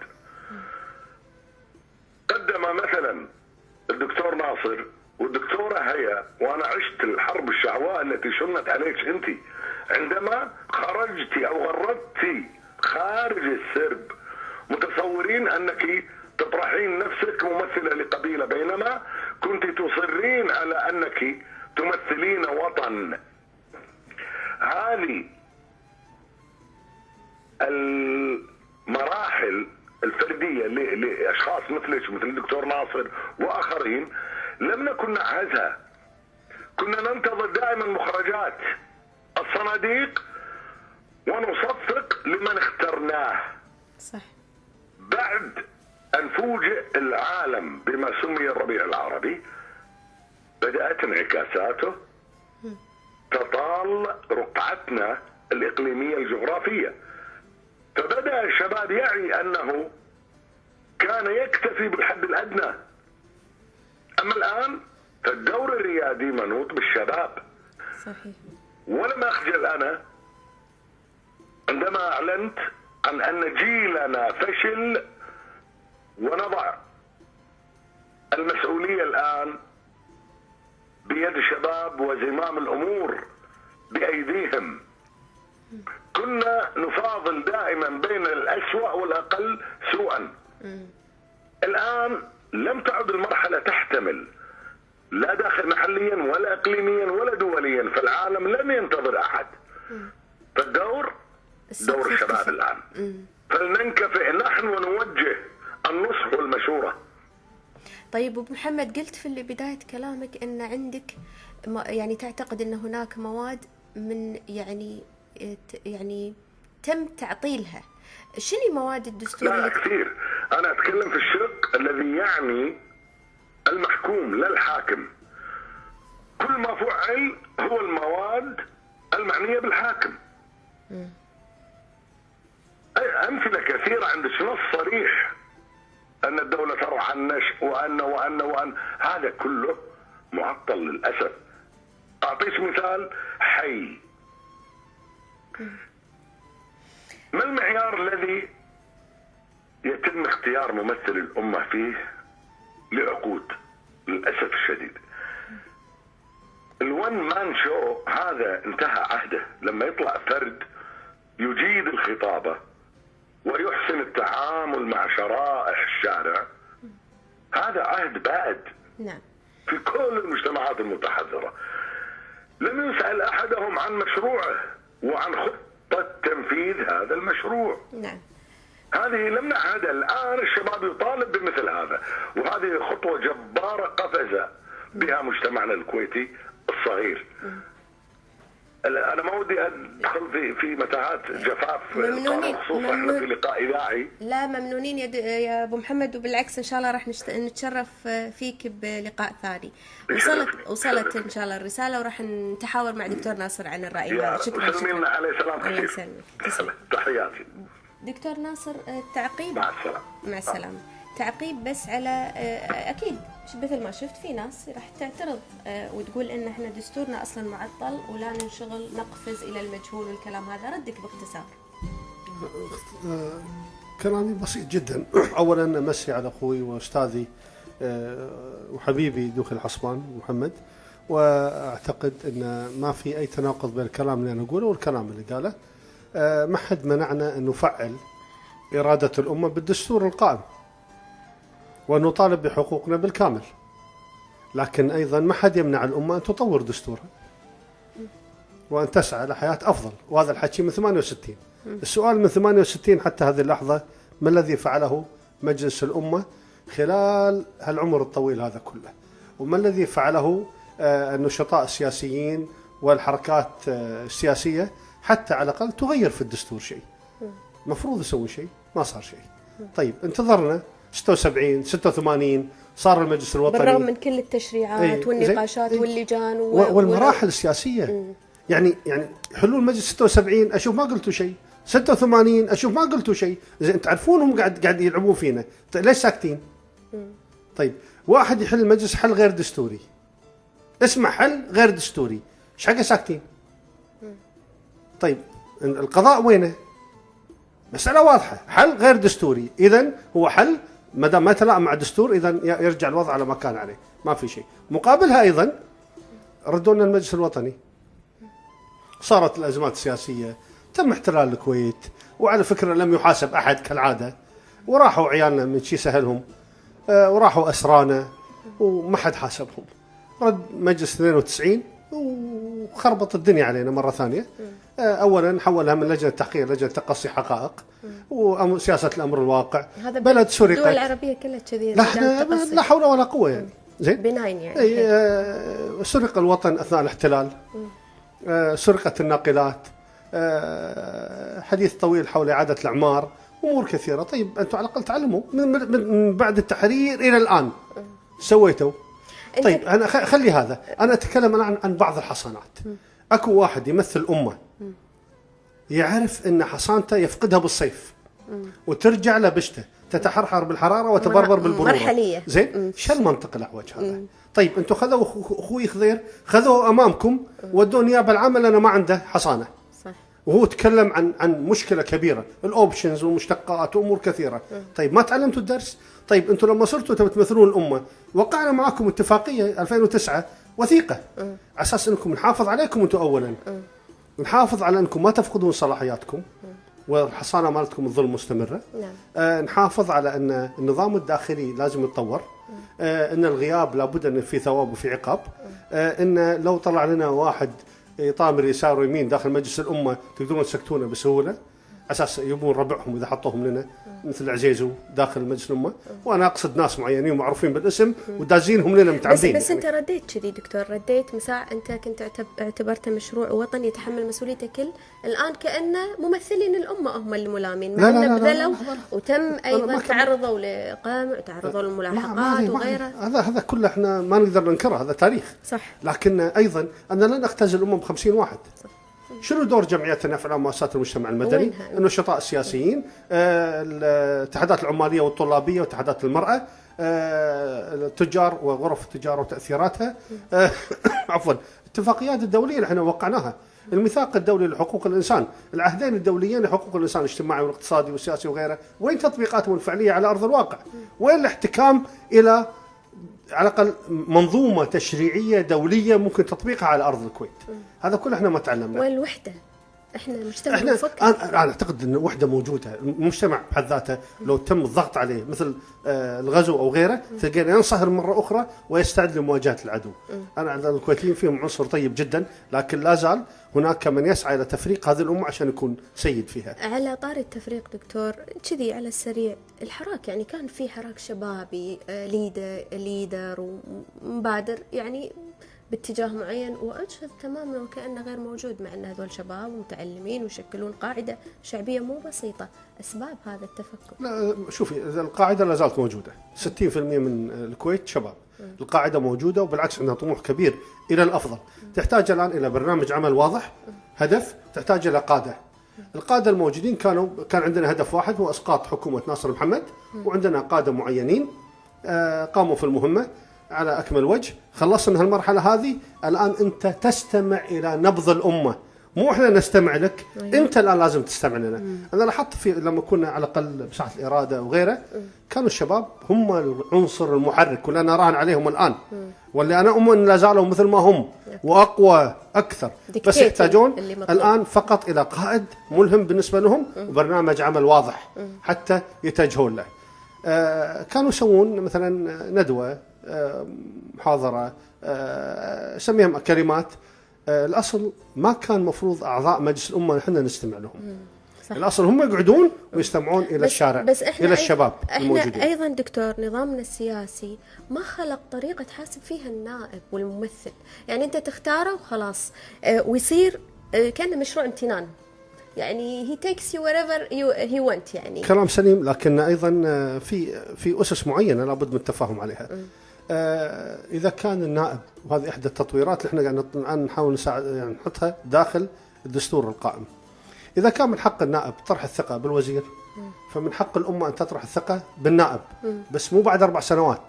قدم مثلا الدكتور ناصر والدكتورة هيا، وأنا عشت الحرب الشعواء التي شنت عليك أنت عندما خرجتي أو غردتي خارج السرب متصورين أنك تطرحين نفسك ممثلة لقبيلة، بينما كنت تصرين على أنك تمثلين وطن. هذه المراحل الفردية لأشخاص مثلك مثل الدكتور ناصر وآخرين لم نكن نعهزها. كنا ننتظر دائما مخرجات الصناديق ونصفق لمن اخترناه. صح. بعد أن فوجئ العالم بما سمي الربيع العربي بدأت انعكاساته تطال رقعتنا الإقليمية الجغرافية، فبدأ الشباب يعي أنه كان يكتفي بالحد الأدنى. أما الآن فالدور الريادي منوط بالشباب. صحيح. ولم أخجل أنا عندما أعلنت عن أن جيلنا فشل ونضع المسؤولية الآن بيد الشباب وزمام الأمور بأيديهم. كنا نفاضل دائما بين الأسوأ والأقل سوءا. الآن لم تعد المرحلة تحتمل لا داخل محليا ولا إقليميا ولا دوليا، فالعالم لم ينتظر أحد. فالدور دور الشباب الآن. فلننكفئ نحن ونوجه النصح والمشورة. طيب أبو محمد، قلت في بداية كلامك أن عندك يعني تعتقد أن هناك مواد من يعني تم تعطيلها. شنو مواد الدستور؟ لا كثير. أنا أتكلم في الشق الذي يعني المحكوم لا الحاكم. كل ما فعل هو المواد المعنية بالحاكم. أمثلة كثيرة عندك نص صريح أن الدولة ترعى النشء وأن هذا كله معطل للأسف. أعطيك مثال حي. ما المعيار الذي يتم اختيار ممثل الأمة فيه لعقود؟ للأسف الشديد الون مان شو هذا انتهى عهده. لما يطلع فرد يجيد الخطابة ويحسن التعامل مع شرائح الشارع، هذا عهد بائد. نعم. في كل المجتمعات المتحضرة لم يسأل أحدهم عن مشروعه وعن خطة تنفيذ هذا المشروع. نعم. هذه لم نعهدها. الآن الشباب يطالب بمثل هذا، وهذه خطوة جبارة قفز بها مجتمعنا الكويتي الصغير. أنا ما ودي أدخل في متاهات جفاف ممنونين. خصوصا احنا في لقاء إذاعي. لا ممنونين يا أبو محمد، وبالعكس إن شاء الله راح نتشرف فيك بلقاء ثاني. وصلت إن شاء الله الرسالة، وراح نتحاور مع دكتور ناصر عن الرأي هذا. شكرا. سلمينا عليه سلام الله كثير. يسلمك. تحياتي دكتور ناصر، تعقيب. مع السلامة. مع السلامة. تعقيب بس على أكيد مثل ما شفت في ناس راح تعترض وتقول إن إحنا دستورنا أصلا معطل ولا ننشغل نقفز إلى المجهول والكلام هذا. ردك باختصار. كلامي بسيط جدا. أولا أمسي على أخوي وأستاذي وحبيبي دوخ الحصبان محمد، وأعتقد أن ما في أي تناقض بين الكلام اللي أنا أقوله والكلام اللي قاله. ما حد منعنا أن نفعل إرادة الأمة بالدستور القائم وأن نطالب بحقوقنا بالكامل، لكن أيضا ما حد يمنع الأمة أن تطور دستورها وأن تسعى لحياة أفضل، وهذا الحكي من 68. السؤال من 68 حتى هذه اللحظة، ما الذي فعله مجلس الأمة خلال هالعمر الطويل هذا كله؟ وما الذي فعله النشطاء السياسيين والحركات السياسية حتى على الأقل تغير في الدستور شيء؟ مفروض يسوي شيء، ما صار شيء. طيب انتظرنا 76 86 صار المجلس الوطني بالرغم من كل التشريعات والنقاشات واللجان والمراحل السياسية. يعني حلول مجلس 76 اشوف ما قلتوا شيء، 86 اشوف ما قلتوا شيء. زين انتم تعرفونهم قاعد يلعبون فينا، ليش ساكتين؟ طيب واحد يحل المجلس حل غير دستوري، اسمع حل غير دستوري، ايش حقه ساكتين؟ طيب القضاء وينه؟ مسألة واضحة، حل غير دستوري، إذن هو حل ما دام ما يتلائم مع الدستور إذن يرجع الوضع على ما كان عليه، ما في شيء. مقابلها أيضا ردونا المجلس الوطني، صارت الأزمات السياسية، تم احتلال الكويت، وعلى فكرة لم يحاسب أحد كالعادة، وراحوا عيالنا من شي سهلهم، وراحوا أسرانا وما حد حاسبهم. رد مجلس 92 وخربط الدنيا علينا مرة ثانية. أولا حولها من لجنة تحقيق لجنة تقصي حقائق وسياسة الأمر الواقع. بلد سرقت، الدول العربية كلها كذي، لا حول ولا قوة يعني. زين بناين يعني. سرق الوطن أثناء الاحتلال، سرقت الناقلات، حديث طويل حول إعادة الأعمار، أمور كثيرة. طيب أنتم على الأقل تعلموا من بعد التحرير إلى الآن سويتوا. طيب أنا خلي هذا، أنا أتكلم الآن عن بعض الحصانات. أكو واحد يمثل أمة يعرف أن حصانته يفقدها بالصيف وترجع لبشته، تتحرحر بالحرارة وتبربر بالبرودة مرحلية. زين شو المنطق الأحوج هذا؟ طيب أنتم خذوا أخوي خضير، خذوه أمامكم ودوه نيابة العامة لأنه ما عنده حصانة، صح. وهو تكلم عن مشكلة كبيرة، الأوبشنز والمشتقات وأمور كثيرة. طيب ما تعلمتوا الدرس؟ طيب أنتم لما صرتوا تمثلون الأمة وقعنا معكم اتفاقية 2009 وثيقة على أساس أنكم نحافظ عليكم أنتم أولا، نحافظ على أنكم ما تفقدون صلاحياتكم والحصانة مالتكم الظلم مستمرة. نحافظ على أن النظام الداخلي لازم يتطور، أن الغياب لابد أن في ثواب وفي عقاب، أن لو طلع لنا واحد يطامر يسار ويمين داخل مجلس الأمة تقدرون تسكتونه بسهولة، أساس يبون ربعهم إذا حطوهم لنا مثل عزيزو داخل مجلس الأمة. وأنا أقصد ناس معينين معروفين بالاسم ودازينهم لنا متعمدين. بس أنت رديت كذي دكتور، رديت مساء أنت كنت اعتبرته مشروع وطني يتحمل مسؤوليته كل، الآن كأنه ممثلين الأمة هم الملامين، مع أنه بذلوا وتم أيضا تعرضوا لقمع وتعرضوا للملاحقات وغيرها. هذا كله احنا ما نقدر ننكره، هذا تاريخ. صح. لكن أيضا أنا لن أختزل الأمة ب50 واحد. صح. شنو دور جمعيات النفع العام ومؤسسات المجتمع المدني؟ النشطاء السياسيين، الاتحادات العمالية والطلابية واتحادات المرأة، التجار وغرف التجارة وتأثيراتها، عفوا الاتفاقيات الدولية اللي احنا وقعناها، الميثاق الدولي لحقوق الإنسان، العهدين الدوليين لحقوق الإنسان الاجتماعي والاقتصادي والسياسي وغيره. وين تطبيقاتهم الفعلية على أرض الواقع؟ وين الاحتكام إلى على الأقل منظومة تشريعية دولية ممكن تطبيقها على أرض الكويت؟ هذا كله احنا ما تعلمنا. والوحدة احنا مجتمع مفكر. أنا أعتقد أن الوحدة موجودة، المجتمع بحد ذاته لو تم الضغط عليه مثل الغزو أو غيره تلقينا ينصهر مرة أخرى ويستعد لمواجهة العدو. أنا الكويتيين فيهم عنصر طيب جدا، لكن لا زال هناك من يسعى إلى تفريق هذه الأمة عشان يكون سيد فيها. على طاري التفريق دكتور كذي على السريع، الحراك يعني كان في حراك شبابي ليدر ومبادر يعني باتجاه معين، وأجهد تماما وكأنه غير موجود، مع أن هذول شباب ومتعلمين ويشكلون قاعدة شعبية مو بسيطة. أسباب هذا التفكك؟ لا شوفي، القاعدة لا زالت موجودة، 60% من الكويت شباب. القاعدة موجودة وبالعكس عندها طموح كبير إلى الأفضل. تحتاج الآن إلى برنامج عمل واضح، هدف، تحتاج إلى قادة. القادة الموجودين كان عندنا هدف واحد هو إسقاط حكومة ناصر محمد، وعندنا قادة معينين قاموا في المهمة على أكمل وجه. خلصنا من هالمرحلة هذه، الآن أنت تستمع إلى نبض الأمة، مو إحنا نستمع لك. أنت الآن لازم تستمع لنا. أنا لاحظت لما كنا على الأقل بساحة الإرادة وغيره كانوا الشباب هم العنصر المحرك، ولا نراهن عليهم الآن، واللي أنا أؤمن لا زالوا مثل ما هم وأقوى أكثر، بس يحتاجون الآن فقط إلى قائد ملهم بالنسبة لهم وبرنامج عمل واضح حتى يتجهون له. كانوا يسوون مثلا ندوة، محاضرة، سميهم كلمات، الأصل ما كان مفروض أعضاء مجلس الأمة نحن نستمع لهم. الأصل هم يقعدون ويستمعون إلى الشارع، بس إلى الشباب الموجودين. احنا ايضا دكتور نظامنا السياسي ما خلق طريقه تحاسب فيها النائب والممثل، يعني انت تختاره وخلاص ويصير كانه مشروع امتنان، يعني he takes you wherever he wants. يعني كلام سليم، لكن أيضا في أسس معينة لابد من التفاهم عليها. إذا كان النائب، وهذه إحدى التطويرات اللي احنا قاعد نحاول نساعد يعني نحطها داخل الدستور القائم، إذا كان من حق النائب طرح الثقة بالوزير، فمن حق الأمة أن تطرح الثقة بالنائب، بس مو بعد 4 سنوات،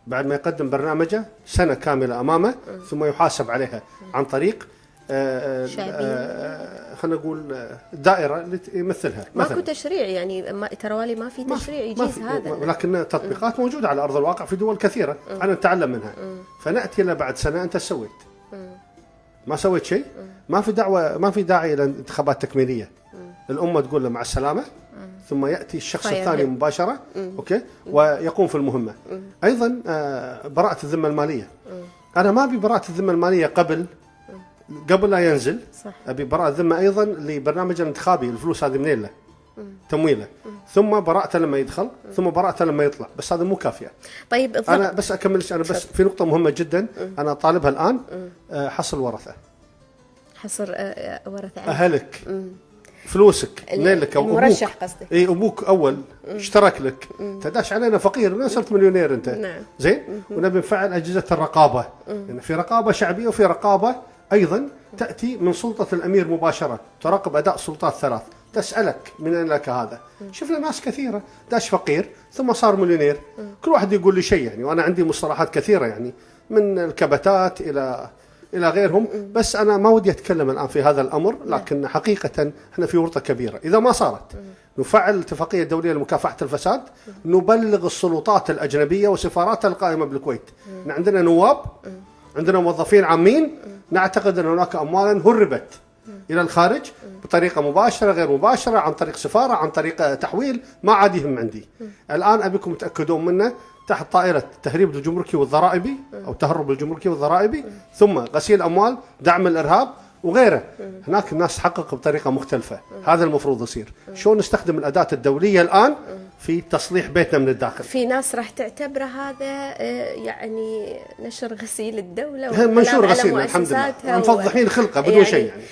بعد ما يقدم برنامجه سنة كاملة أمامه، ثم يحاسب عليها عن طريق خلينا نقول الدائرة اللي يمثلها. ماكو تشريع، يعني ترى ما في تشريع يجيز هذا، لكن تطبيقات موجودة على أرض الواقع في دول كثيرة، أنا نتعلم منها. فنأتي إلى بعد سنة أنت سويت ما سويت شيء، ما في داعي إلى انتخابات تكميلية. الأمة تقول له مع السلامة، ثم يأتي الشخص الثاني مباشرة أوكي ويقوم في المهمة. أيضا براءة الذمة المالية، أنا ما أبي براءة الذمة المالية قبل لا ينزل، صح. أبي براءة الذمة أيضا لبرنامج الانتخابي، الفلوس هذه منين له، تمويله، ثم براءته لما يدخل، ثم براءته لما يطلع. بس هذا مو كافية. طيب أنا بس أكمل، أنا بس في نقطة مهمة جدا أنا طالبها الآن، حصر ورثة، حصر ورثة أهلك، فلوسك منين لك، المرشح قصدي، اي ابوك اول اشترك لك، تداش علينا فقير، ما صرت مليونير انت. نعم. زين. ونبي نفعل اجهزه الرقابه، يعني في رقابه شعبيه وفي رقابه ايضا تاتي من سلطه الامير مباشره، تراقب اداء السلطات 3، تسالك من اين لك هذا. شفنا ناس كثيره داش فقير ثم صار مليونير، كل واحد يقول لي شيء يعني، وانا عندي مصطلحات كثيره يعني من الكبتات إلى غيرهم، بس أنا ما ودي أتكلم الآن في هذا الأمر، لكن حقيقة إحنا في ورطة كبيرة. إذا ما صارت نفعل الاتفاقية الدولية لمكافحة الفساد، نبلغ السلطات الأجنبية وسفاراتها القائمة بالكويت. عندنا نواب، عندنا موظفين عامين، نعتقد أن هناك أموالا هربت إلى الخارج بطريقة مباشرة غير مباشرة، عن طريق سفارة، عن طريق تحويل، ما عاد يهم عندي. الآن أبيكم تأكدون منه تحت طائرة التهريب الجمركي والضرائبي أو تهرب الجمركي والضرائبي، ثم غسيل أموال، دعم الإرهاب وغيره. هناك الناس تحقق بطريقة مختلفة، هذا المفروض يصير. شلون نستخدم الأداة الدولية الآن في تصليح بيتنا من الداخل؟ في ناس راح تعتبره هذا يعني نشر غسيل الدولة، منشور غسيل الحمد لله، مفضحين خلقه بدون شيء يعني.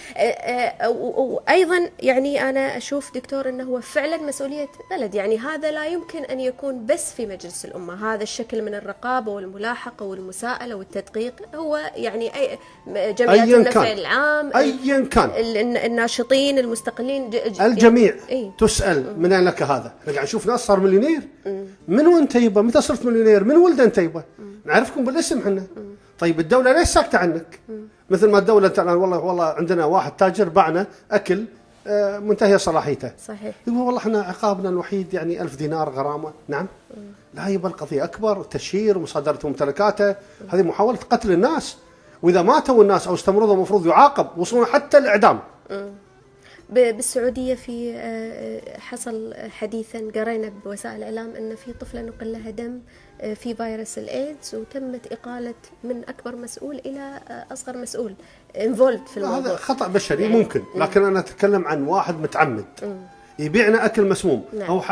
وأيضا يعني أنا أشوف دكتور أنه هو فعلا مسؤولية بلد، يعني هذا لا يمكن أن يكون بس في مجلس الأمة. هذا الشكل من الرقابة والملاحقة والمساءلة والتدقيق هو يعني جمعيات النفع العام، أيا كان الناشطين المستقلين، الجميع تسأل من أين لك هذا. قاعد نشوف ناس صار مليونير، من وين تيبه؟ متى صرت مليونير؟ من ولد انت يبه؟ نعرفكم بالاسم احنا. طيب الدولة ليش ساكتة عنك؟ مثل ما الدولة الآن والله عندنا واحد تاجر باعنا أكل منتهية صلاحيته، صحيح، يقول والله احنا عقابنا الوحيد يعني 1000 دينار غرامة. نعم، لا يبقى القضية أكبر، تشهير ومصادرة ممتلكاته، هذه محاولة قتل الناس، وإذا ماتوا الناس أو استمرضوا المفروض يعاقب، وصلوا حتى الإعدام. بالسعودية في حصل حديثا قرينا بوسائل الإعلام أن في طفلة نقل لها دم في فيروس الإيدز، وتمت إقالة من أكبر مسؤول إلى أصغر مسؤول involved في الموضوع. هذا خطأ بشري يعني ممكن، لكن أنا أتكلم عن واحد متعمد يبيعنا أكل مسموم، نعم. أو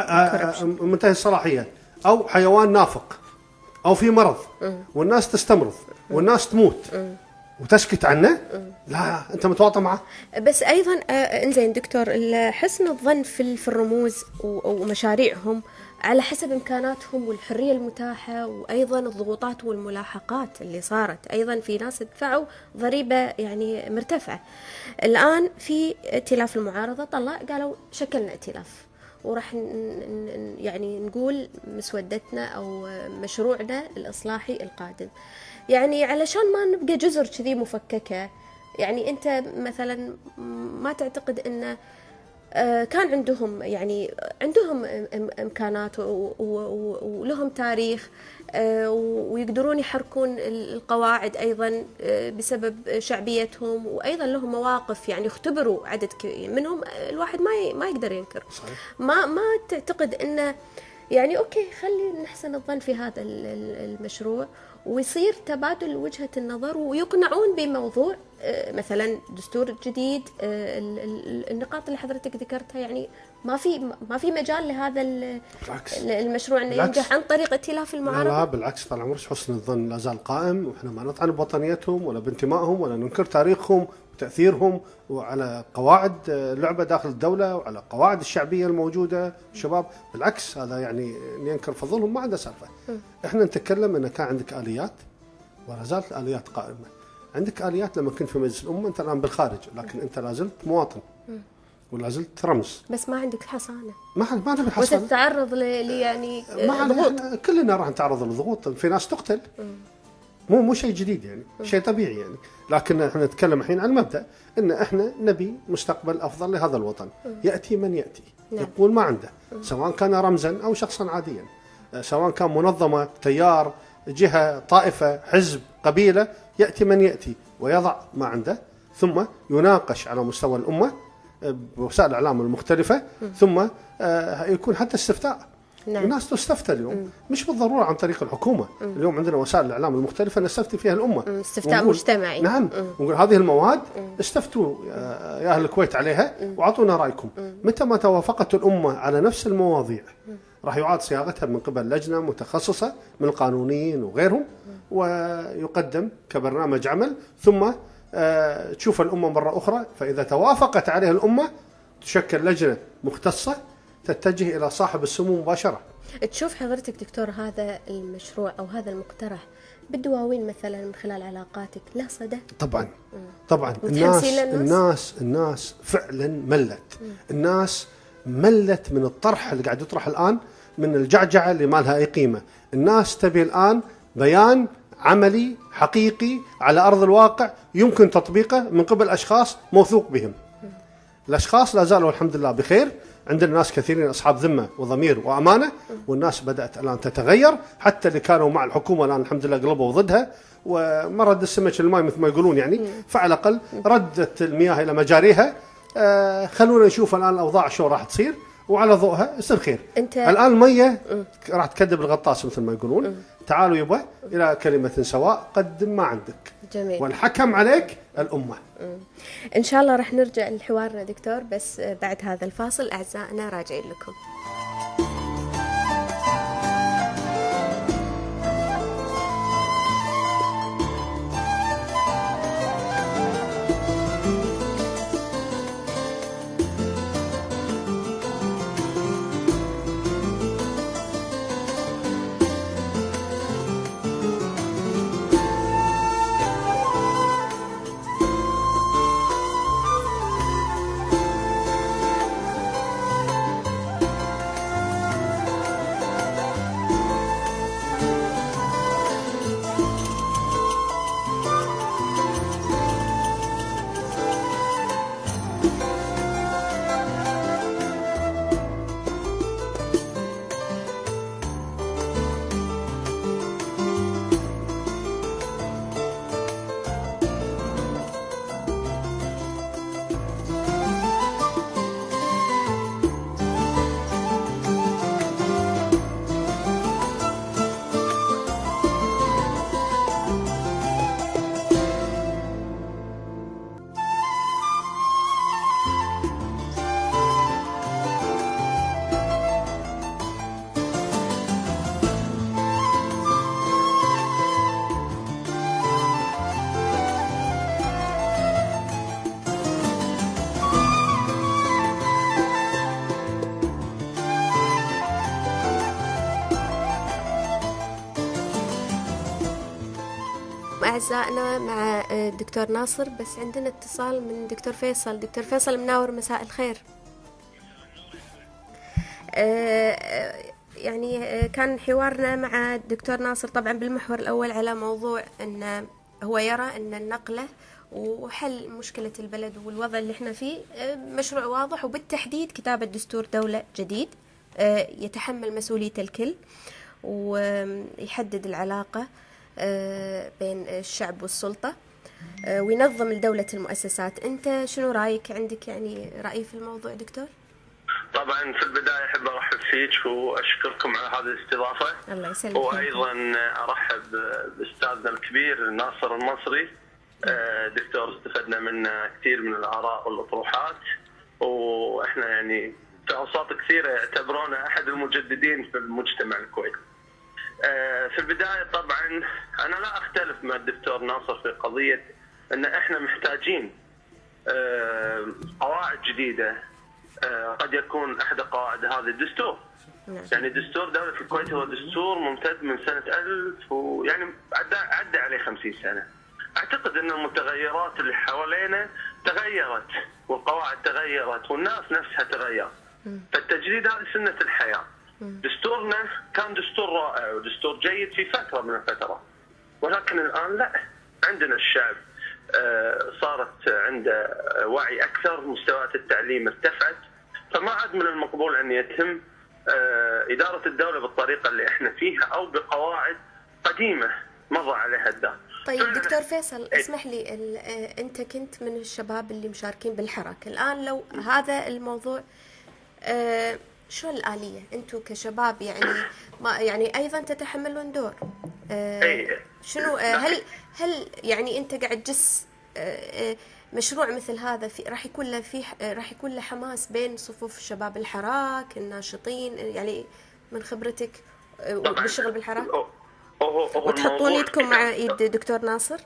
منتهي الصلاحية، أو حيوان نافق، أو في مرض والناس تستمرض والناس تموت وتسكت عنه. لا، أنت متواطئ معه. بس أيضا إنزين دكتور، حسن الظن في الرموز ومشاريعهم على حسب إمكاناتهم والحرية المتاحة، وأيضا الضغوطات والملاحقات اللي صارت. أيضا في ناس دفعوا ضريبة يعني مرتفعة. الآن في ائتلاف المعارضة طلع قالوا شكلنا ائتلاف وراح يعني نقول مسودتنا أو مشروعنا الإصلاحي القادم، يعني علشان ما نبقى جزر كذي مفككة. يعني أنت مثلا ما تعتقد أن كان عندهم يعني عندهم إمكانات ولهم تاريخ ويقدرون يحركون القواعد أيضا بسبب شعبيتهم، وأيضا لهم مواقف يعني اختبروا عدد منهم، الواحد ما يقدر ينكر. صحيح. ما تعتقد أنه يعني أوكي خلي نحسن الظن في هذا المشروع ويصير تبادل وجهة النظر ويقنعون بموضوع مثلا دستور جديد. النقاط اللي حضرتك ذكرتها يعني ما في مجال لهذا المشروع انه ينجح عن طريق ائتلاف المعارضة. لا بالعكس، طال عمرك حسن الظن لا زال قائم، واحنا ما نطعن بوطنيتهم ولا بانتمائهم ولا ننكر تاريخهم وتأثيرهم وعلى قواعد اللعبة داخل الدولة وعلى قواعد الشعبية الموجودة شباب. بالعكس هذا يعني ينكر فضلهم ما عنده سالفة. احنا نتكلم ان كان عندك آليات ولا زالت الآليات قائمة. عندك آليات لما كنت في مجلس الأمة، انت الآن بالخارج لكن انت لا زلت مواطن ولا زلت رمز، بس ما عندك حصانة، ما نبي حصانة، وتتعرض يعني ضغوط. كلنا راح نتعرض للضغوط، في ناس تقتل، مو شيء جديد يعني، شيء طبيعي يعني. لكن احنا نتكلم الحين عن المبدأ ان احنا نبي مستقبل افضل لهذا الوطن. ياتي من ياتي يقول ما عنده، سواء كان رمزا او شخصا عاديا، سواء كان منظمة، تيار، جهة، طائفة، حزب، قبيلة، ياتي من ياتي ويضع ما عنده، ثم يناقش على مستوى الامة بوسائل الاعلام المختلفة، ثم يكون حتى استفتاء. نعم. الناس تستفتى اليوم مش بالضرورة عن طريق الحكومة. اليوم عندنا وسائل الإعلام المختلفة نستفتي فيها الأمة، استفتاء مجتمعي. نعم، ونقول هذه المواد استفتوا يا أهل الكويت عليها وعطونا رأيكم. متى ما توافقت الأمة على نفس المواضيع راح يعاد صياغتها من قبل لجنة متخصصة من القانونيين وغيرهم، ويقدم كبرنامج عمل، ثم تشوف الأمة مرة أخرى. فإذا توافقت عليه الأمة تشكل لجنة مختصة تتجه إلى صاحب السمو مباشرة. تشوف حضرتك دكتور هذا المشروع أو هذا المقترح بالدواوين مثلا من خلال علاقاتك له صدى؟ طبعا الناس فعلا ملت. الناس ملت من الطرح اللي قاعد يطرح الآن، من الجعجعة اللي ما لها أي قيمة. الناس تبي الآن بيان عملي حقيقي على أرض الواقع يمكن تطبيقه من قبل أشخاص موثوق بهم. الأشخاص لا زالوا الحمد لله بخير، عندنا ناس كثيرين أصحاب ذمة وضمير وأمانة، والناس بدأت الآن تتغير. حتى اللي كانوا مع الحكومة الآن الحمد لله قلبوا ضدها، وما رد السمك الماء مثل ما يقولون يعني، فعلى الأقل ردت المياه إلى مجاريها. خلونا نشوف الآن الأوضاع شو راح تصير، وعلى ضوءها يصير خير. الآن المية راح تكذب الغطاس مثل ما يقولون. تعالوا يبا إلى كلمة سواء، قدم ما عندك. جميل. والحكم عليك الأمة. إن شاء الله راح نرجع لحوارنا دكتور، بس بعد هذا الفاصل أعزائنا راجعين لكم. أعزائنا مع الدكتور ناصر، بس عندنا اتصال من دكتور فيصل. دكتور فيصل مناور، مساء الخير. يعني كان حوارنا مع الدكتور ناصر طبعا بالمحور الأول على موضوع أن هو يرى أن النقلة وحل مشكلة البلد والوضع اللي احنا فيه مشروع واضح، وبالتحديد كتابة دستور دولة جديد يتحمل مسؤولية الكل ويحدد العلاقة بين الشعب والسلطة وينظم لدولة المؤسسات. أنت شنو رأيك؟ عندك يعني رأي في الموضوع دكتور؟ طبعا في البداية أحب أرحب فيك وأشكركم على هذه الاستضافة. الله يسلمك. وأيضا أرحب بأستاذنا الكبير ناصر المصري، دكتور استفدنا منه كثير من الآراء والأطروحات، وإحنا يعني في أوساط كثيرة يعتبرونه أحد المجددين في المجتمع الكويتي. في البداية طبعا أنا لا أختلف مع الدكتور ناصر في قضية أن إحنا محتاجين قواعد جديدة. قد يكون أحد قواعد هذا الدستور. يعني دستور دولة الكويت هو دستور ممتد من سنة 1000 ويعني عدى عليه 50 سنة. أعتقد أن المتغيرات اللي حوالينا تغيرت والقواعد تغيرت والناس نفسها تغير. فالتجديد هذه سنة الحياة. دستورنا كان دستور رائع ودستور جيد في فترة من الفترات، ولكن الآن لا. عندنا الشعب صارت عنده وعي أكثر، مستويات التعليم ارتفعت، فما عاد من المقبول أن يتم إدارة الدولة بالطريقة اللي احنا فيها أو بقواعد قديمة مضى عليها الدهر. طيب دكتور فيصل، اسمح لي، أنت كنت من الشباب اللي مشاركين بالحركة. الآن لو هذا الموضوع شو الآلية؟ أنتم كشباب يعني ما يعني أيضا تتحملون دور. شنو هل يعني أنت قاعد تجس مشروع مثل هذا راح يكون له حماس بين صفوف شباب الحراك الناشطين، يعني من خبرتك بالشغل بالحراك، وتحطون يدكم مع ايد دكتور ناصر؟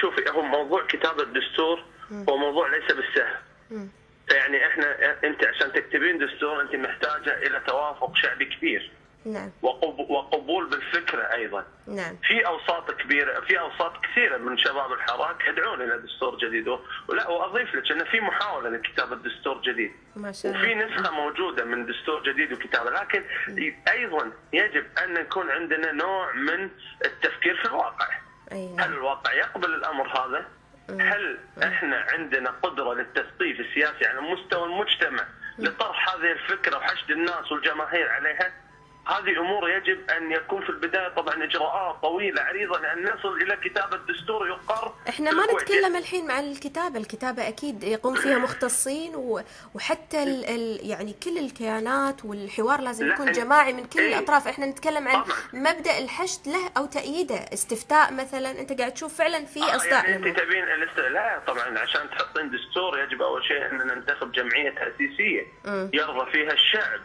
شوفي، هو موضوع كتابة الدستور هو موضوع ليس بالسهل. يعني انت عشان تكتبين دستور انت محتاجة الى توافق شعبي كبير. نعم. وقبول بالفكرة ايضا. نعم. في اوساط كبيرة، في اوساط كثيرة من شباب الحراك يدعون الى دستور جديد، واضيف لك ان في محاولة لكتابة دستور جديد. ما شاء الله. وفي نسخة موجودة من دستور جديد وكتابة، لكن ايضا يجب ان يكون عندنا نوع من التفكير في الواقع. هل الواقع يقبل الامر هذا؟ هل احنا عندنا قدرة للتثقيف السياسي على مستوى المجتمع لطرح هذه الفكرة وحشد الناس والجماهير عليها؟ هذه أمور يجب أن يكون في البداية طبعا إجراءات طويلة عريضة لأن نصل إلى كتابة دستور يقر. إحنا ما نتكلم الحين عن الكتابة أكيد يقوم فيها مختصين، وحتى يعني كل الكيانات، والحوار لازم يكون جماعي من كل الأطراف. إحنا نتكلم عن مبدأ الحشد له أو تأييده. استفتاء مثلا أنت قاعد تشوف فعلا في أصداء. يعني أنت تبين لا طبعا عشان تحطين دستور يجب أول شيء أن ننتخب جمعية تأسيسية يرضى فيها الشعب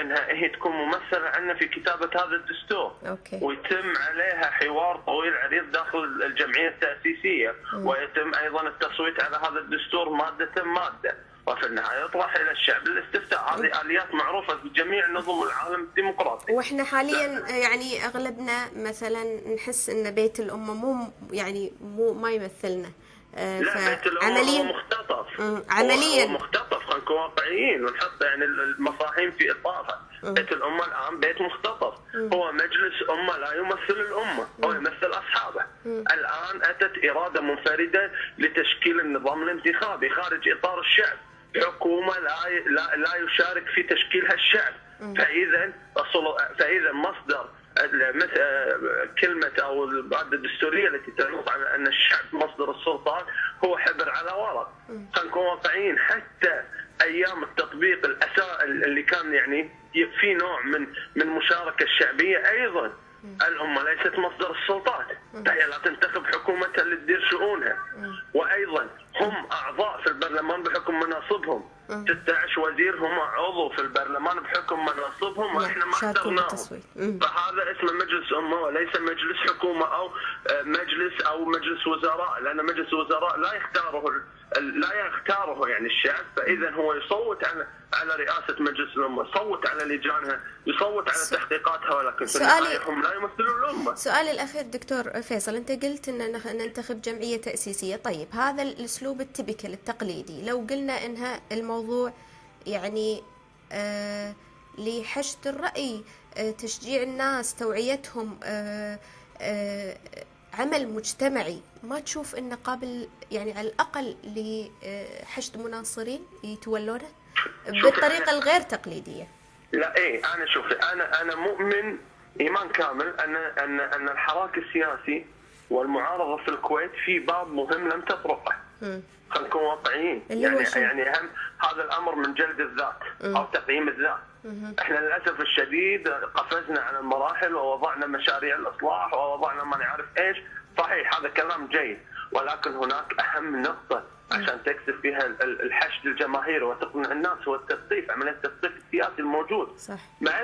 إنها هي تكون ممثلة عنا في كتابة هذا الدستور. ويتم عليها حوار طويل عريض داخل الجمعية التأسيسية، ويتم أيضا التصويت على هذا الدستور مادة مادة، وفي النهاية يطرح إلى الشعب الاستفتاء. هذه آليات معروفة في جميع نظم العالم الديمقراطي. وإحنا حاليا يعني أغلبنا مثلا نحس إن بيت الأمة ما يمثلنا. لا، بيت الأمة هو مختطف. عمليا هو مختطف. خلينا نكون واقعيين ونحط يعني المفاهيم في إطارها. بيت الأمة الآن بيت مختطف. هو مجلس أمة لا يمثل الأمة، هو يمثل أصحابه. الآن أتت إرادة منفردة لتشكيل النظام الانتخابي خارج إطار الشعب، حكومة لا يشارك في تشكيلها الشعب. فإذا مصدر كلمة أو المادة الدستورية التي تنص على أن الشعب مصدر السلطات هو حبر على ورق. خلينا نكون واقعيين. حتى أيام التطبيق اللي كان يعني في نوع من مشاركة الشعبية، أيضا الأمة ليست مصدر السلطات، فهي لا تنتخب حكومتها اللي تدير شؤونها. وأيضا هم أعضاء في البرلمان بحكم مناصبهم. 16 وزير هم عضو في البرلمان بحكم مناصبهم، واحنا ما اخترناهم. فهذا اسمه مجلس أمة وليس مجلس حكومة أو مجلس وزراء، لأن مجلس الوزراء لا يختاره يعني الشعب. فإذا هو يصوت على رئاسة مجلس الأمة، يصوت على لجانها، يصوت على تحقيقاتها، ولكن في النهاية هم لا يمثلون الأمة. سؤالي الأخير دكتور فيصل، أنت قلت أن ننتخب جمعية تأسيسية. طيب هذا الأسلوب التبكل التقليدي، لو قلنا أنها الموضوع يعني لحشد الرأي، تشجيع الناس، توعيتهم، عمل مجتمعي، ما تشوف أنه قابل يعني على الأقل لحشد مناصرين يتولونه بالطريقة الغير تقليدية؟ لا، أنا شوفي، أنا مؤمن إيمان كامل أن الحراك السياسي والمعارضة في الكويت في باب مهم لم تطرقه. خلينا نكون واقعيين. يعني اهم هذا الامر من جلد الذات او تقييم الذات. احنا للاسف الشديد قفزنا على المراحل ووضعنا مشاريع الاصلاح ووضعنا ما نعرف ايش. صحيح هذا كلام جيد، ولكن هناك اهم نقطه عشان تكسب فيها الحشد الجماهيري وتقنع الناس هو التثقيف، عمليه التثقيف السياسي الموجود. صح. مع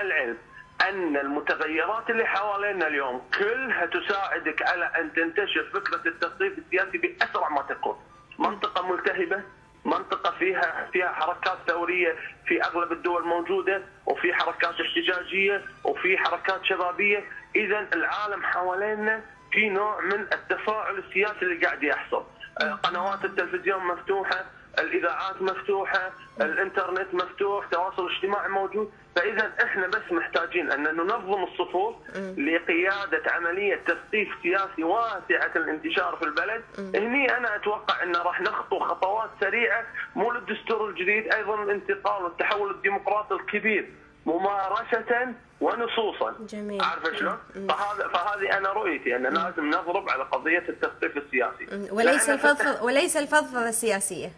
العلم ان المتغيرات اللي حوالينا اليوم كلها تساعدك على ان تنتشر فكره التثقيف السياسي باسرع ما تكون. منطقه ملتهبه، منطقه فيها حركات ثوريه في اغلب الدول موجوده، وفي حركات احتجاجيه، وفي حركات شبابيه. اذا العالم حوالينا في نوع من التفاعل السياسي اللي قاعد يحصل. قنوات التلفزيون مفتوحه، الاذاعات مفتوحه، الانترنت مفتوح، التواصل الاجتماعي موجود. فاذا احنا بس محتاجين ان ننظم الصفوف لقياده عمليه تثقيف سياسي واسعه الانتشار في البلد. هني انا اتوقع ان راح نخطو خطوات سريعه، مو للدستور الجديد، ايضا الانتقال والتحول الديمقراطي الكبير ممارسه ونصوصا. جميل. عارف شلون؟ فهذه انا رؤيتي ان لازم نضرب على قضيه التثقيف السياسي وليس الفضفضه السياسيه.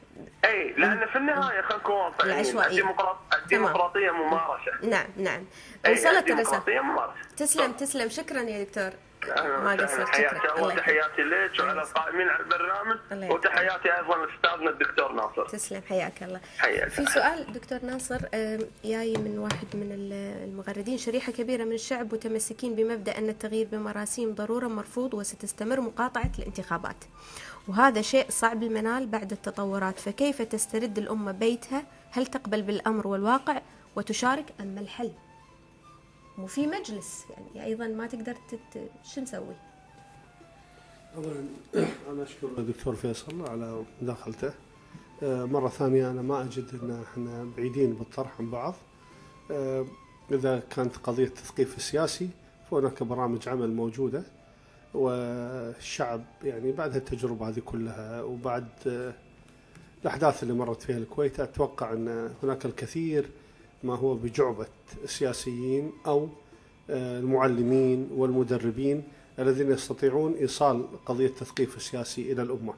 اي لان في النهايه خلينا نكون واقعيين، الديمقراطيه ممارسه. نعم. وصلت الرساله. ممارسه. تسلم شكرا يا دكتور. ما قصرت. حياك الله، تحياتي لك وعلى القائمين على البرنامج، وتحياتي ايضا لاستاذنا الدكتور ناصر. تسلم، حياك الله. في سؤال دكتور ناصر جاي من واحد من المغردين: شريحه كبيره من الشعب متمسكين بمبدا ان التغيير بمراسيم ضروره مرفوض وستستمر مقاطعه الانتخابات، وهذا شيء صعب المنال بعد التطورات، فكيف تسترد الامه بيتها؟ هل تقبل بالامر والواقع وتشارك ام الحل؟ مو في مجلس يعني ايضا ما تقدر شو نسوي؟ اولا انا اشكر الدكتور فيصل على مداخلته. مره ثانيه انا ما اجد ان احنا بعيدين بالطرح عن بعض. اذا كانت قضيه التثقيف السياسي فهناك برامج عمل موجوده، والشعب يعني بعد التجربه هذه كلها وبعد الاحداث اللي مرت فيها الكويت اتوقع ان هناك الكثير ما هو بجعبة السياسيين أو المعلمين والمدربين الذين يستطيعون إيصال قضية التثقيف السياسي إلى الأمة.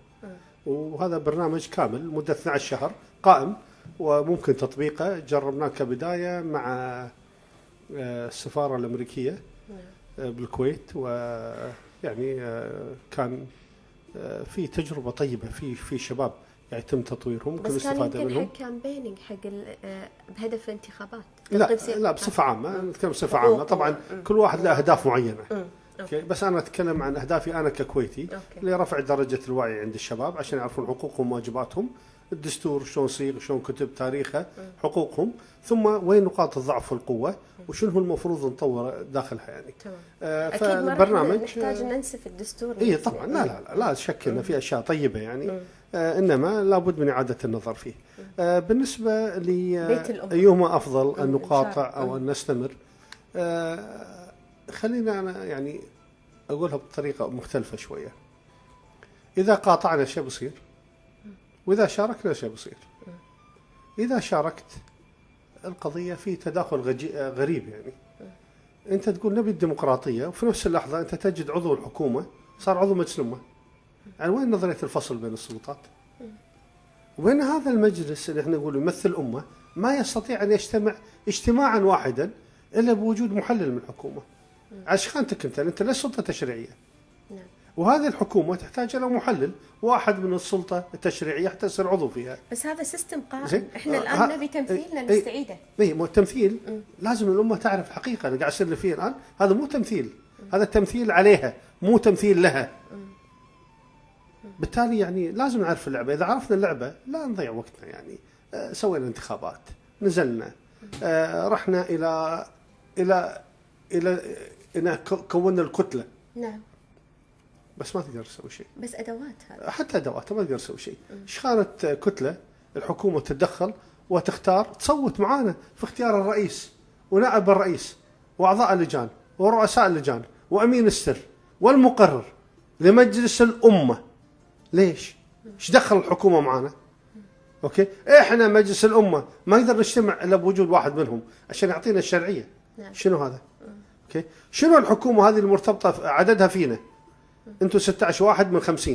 وهذا برنامج كامل مدة 12 شهر قائم وممكن تطبيقه. جربناه كبداية مع السفارة الأمريكية بالكويت، ويعني كان في تجربة طيبة في شباب يتم تطويرهم ممكن الاستفادة منهم. بس كان كامبيننج حق بهدف الانتخابات. لا بصفة عامة نتكلم بصفة عامة. طبعا كل واحد له أهداف معينة. أوكي. بس أنا أتكلم عن أهدافي أنا ككويتي لرفع درجة الوعي عند الشباب عشان يعرفون حقوقهم وواجباتهم، الدستور شلون صيغ، شلون كتب، تاريخه، حقوقهم، ثم وين نقاط الضعف والقوة وشنو هو المفروض نطور داخلها يعني. فالبرنامج نحتاج ننسف الدستور. إيه طبعا لا شك إن في أشياء طيبة يعني. إنما لابد من إعادة النظر فيه. بالنسبة لأيهما أفضل أن نقاطع أو أن نستمر، خلينا أنا يعني أقولها بطريقة مختلفة شوية. إذا قاطعنا شيء بصير، وإذا شاركنا شيء بصير. إذا شاركت القضية في تداخل غريب يعني. أنت تقول نبي الديمقراطية وفي نفس اللحظة أنت تجد عضو الحكومة صار عضو مجلس الأمة. يعني وين نظرية الفصل بين السلطات؟ وين هذا المجلس اللي احنا نقول يمثل الأمة ما يستطيع أن يجتمع اجتماعا واحدا إلا بوجود محلل من الحكومة. عشانتك أنت ليس سلطة تشريعية. وهذه الحكومة تحتاج إلى محلل واحد من السلطة التشريعية حتى يصير عضو فيها. بس هذا سيستم قائم. احنا الآن نبي تمثيلنا نستعيده. مو التمثيل. لازم الأمة تعرف الحقيقة اللي قاعد يصير فيه الآن. هذا مو تمثيل، هذا تمثيل عليها مو تمثيل لها. بالتالي يعني لازم نعرف اللعبة. إذا عرفنا اللعبة لا نضيع وقتنا يعني. سوينا انتخابات، نزلنا، رحنا إلى كونا الكتلة. نعم. بس ما تقدر تسوي شيء. بس أدوات هذا. حتى أدوات ما تقدر تسوي شيء. إيش كانت كتلة الحكومة تتدخل وتختار، تصوت معانا في اختيار الرئيس ونائب الرئيس وأعضاء اللجان ورؤساء اللجان وأمين السر والمقرر لمجلس الأمة. ليش؟ إيش دخل الحكومة معانا؟ أوكي؟ إحنا مجلس الأمة ما نقدر نجتمع إلا بوجود واحد منهم عشان يعطينا الشرعية. نعم. شنو هذا؟ أوكي؟ شنو الحكومة هذه المرتبطة عددها فينا؟ أنتوا 16 واحد من 50،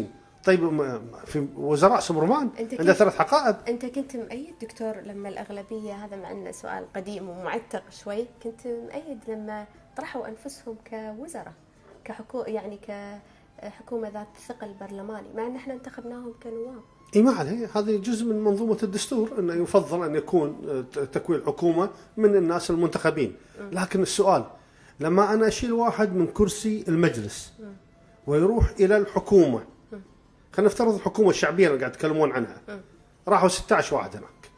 طيب في وزراء سمرمان أنت عنده كيف- 3 حقائب. أنت كنت مؤيد دكتور لما الأغلبية، هذا مع أنه سؤال قديم ومعتق شوي، كنت مؤيد لما طرحوا أنفسهم كوزراء، يعني كحكومة ذات ثقل برلماني، مع أن احنا انتخبناهم كنواب. اي ما عليه، هذه جزء من منظومه الدستور، انه يفضل ان يكون تكوين حكومه من الناس المنتخبين. لكن السؤال، لما انا اشيل واحد من كرسي المجلس ويروح الى الحكومه، خلينا نفترض الحكومه الشعبيه اللي قاعد يتكلمون عنها، راحوا 16 واحد هناك،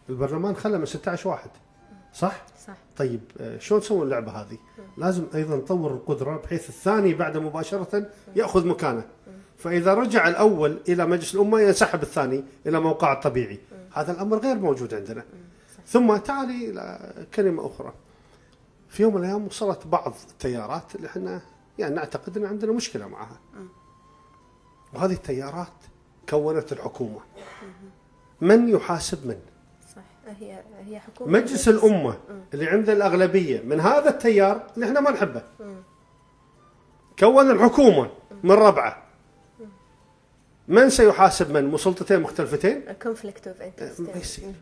البرلمان خلى من 16 واحد، صح؟ صح. طيب شلون نسوي اللعبه هذه؟ لازم ايضا نطور القدره بحيث الثاني بعد مباشره ياخذ مكانه، فاذا رجع الاول الى مجلس الامه ينسحب الثاني الى موقعه الطبيعي. هذا الامر غير موجود عندنا. ثم تعالي الى كلمه اخرى، في يوم من الايام وصلت بعض التيارات اللي احنا يعني نعتقد ان عندنا مشكله معها، وهذه التيارات كونت الحكومه. من يحاسب من؟ صح. هي حكومة مجلس الأمة اللي عنده الأغلبية من هذا التيار اللي احنا ما نحبه، كون الحكومة من ربعه، من سيحاسب من؟ مو سلطتين مختلفتين؟ كونفليكت اوف انترست. ما يصير.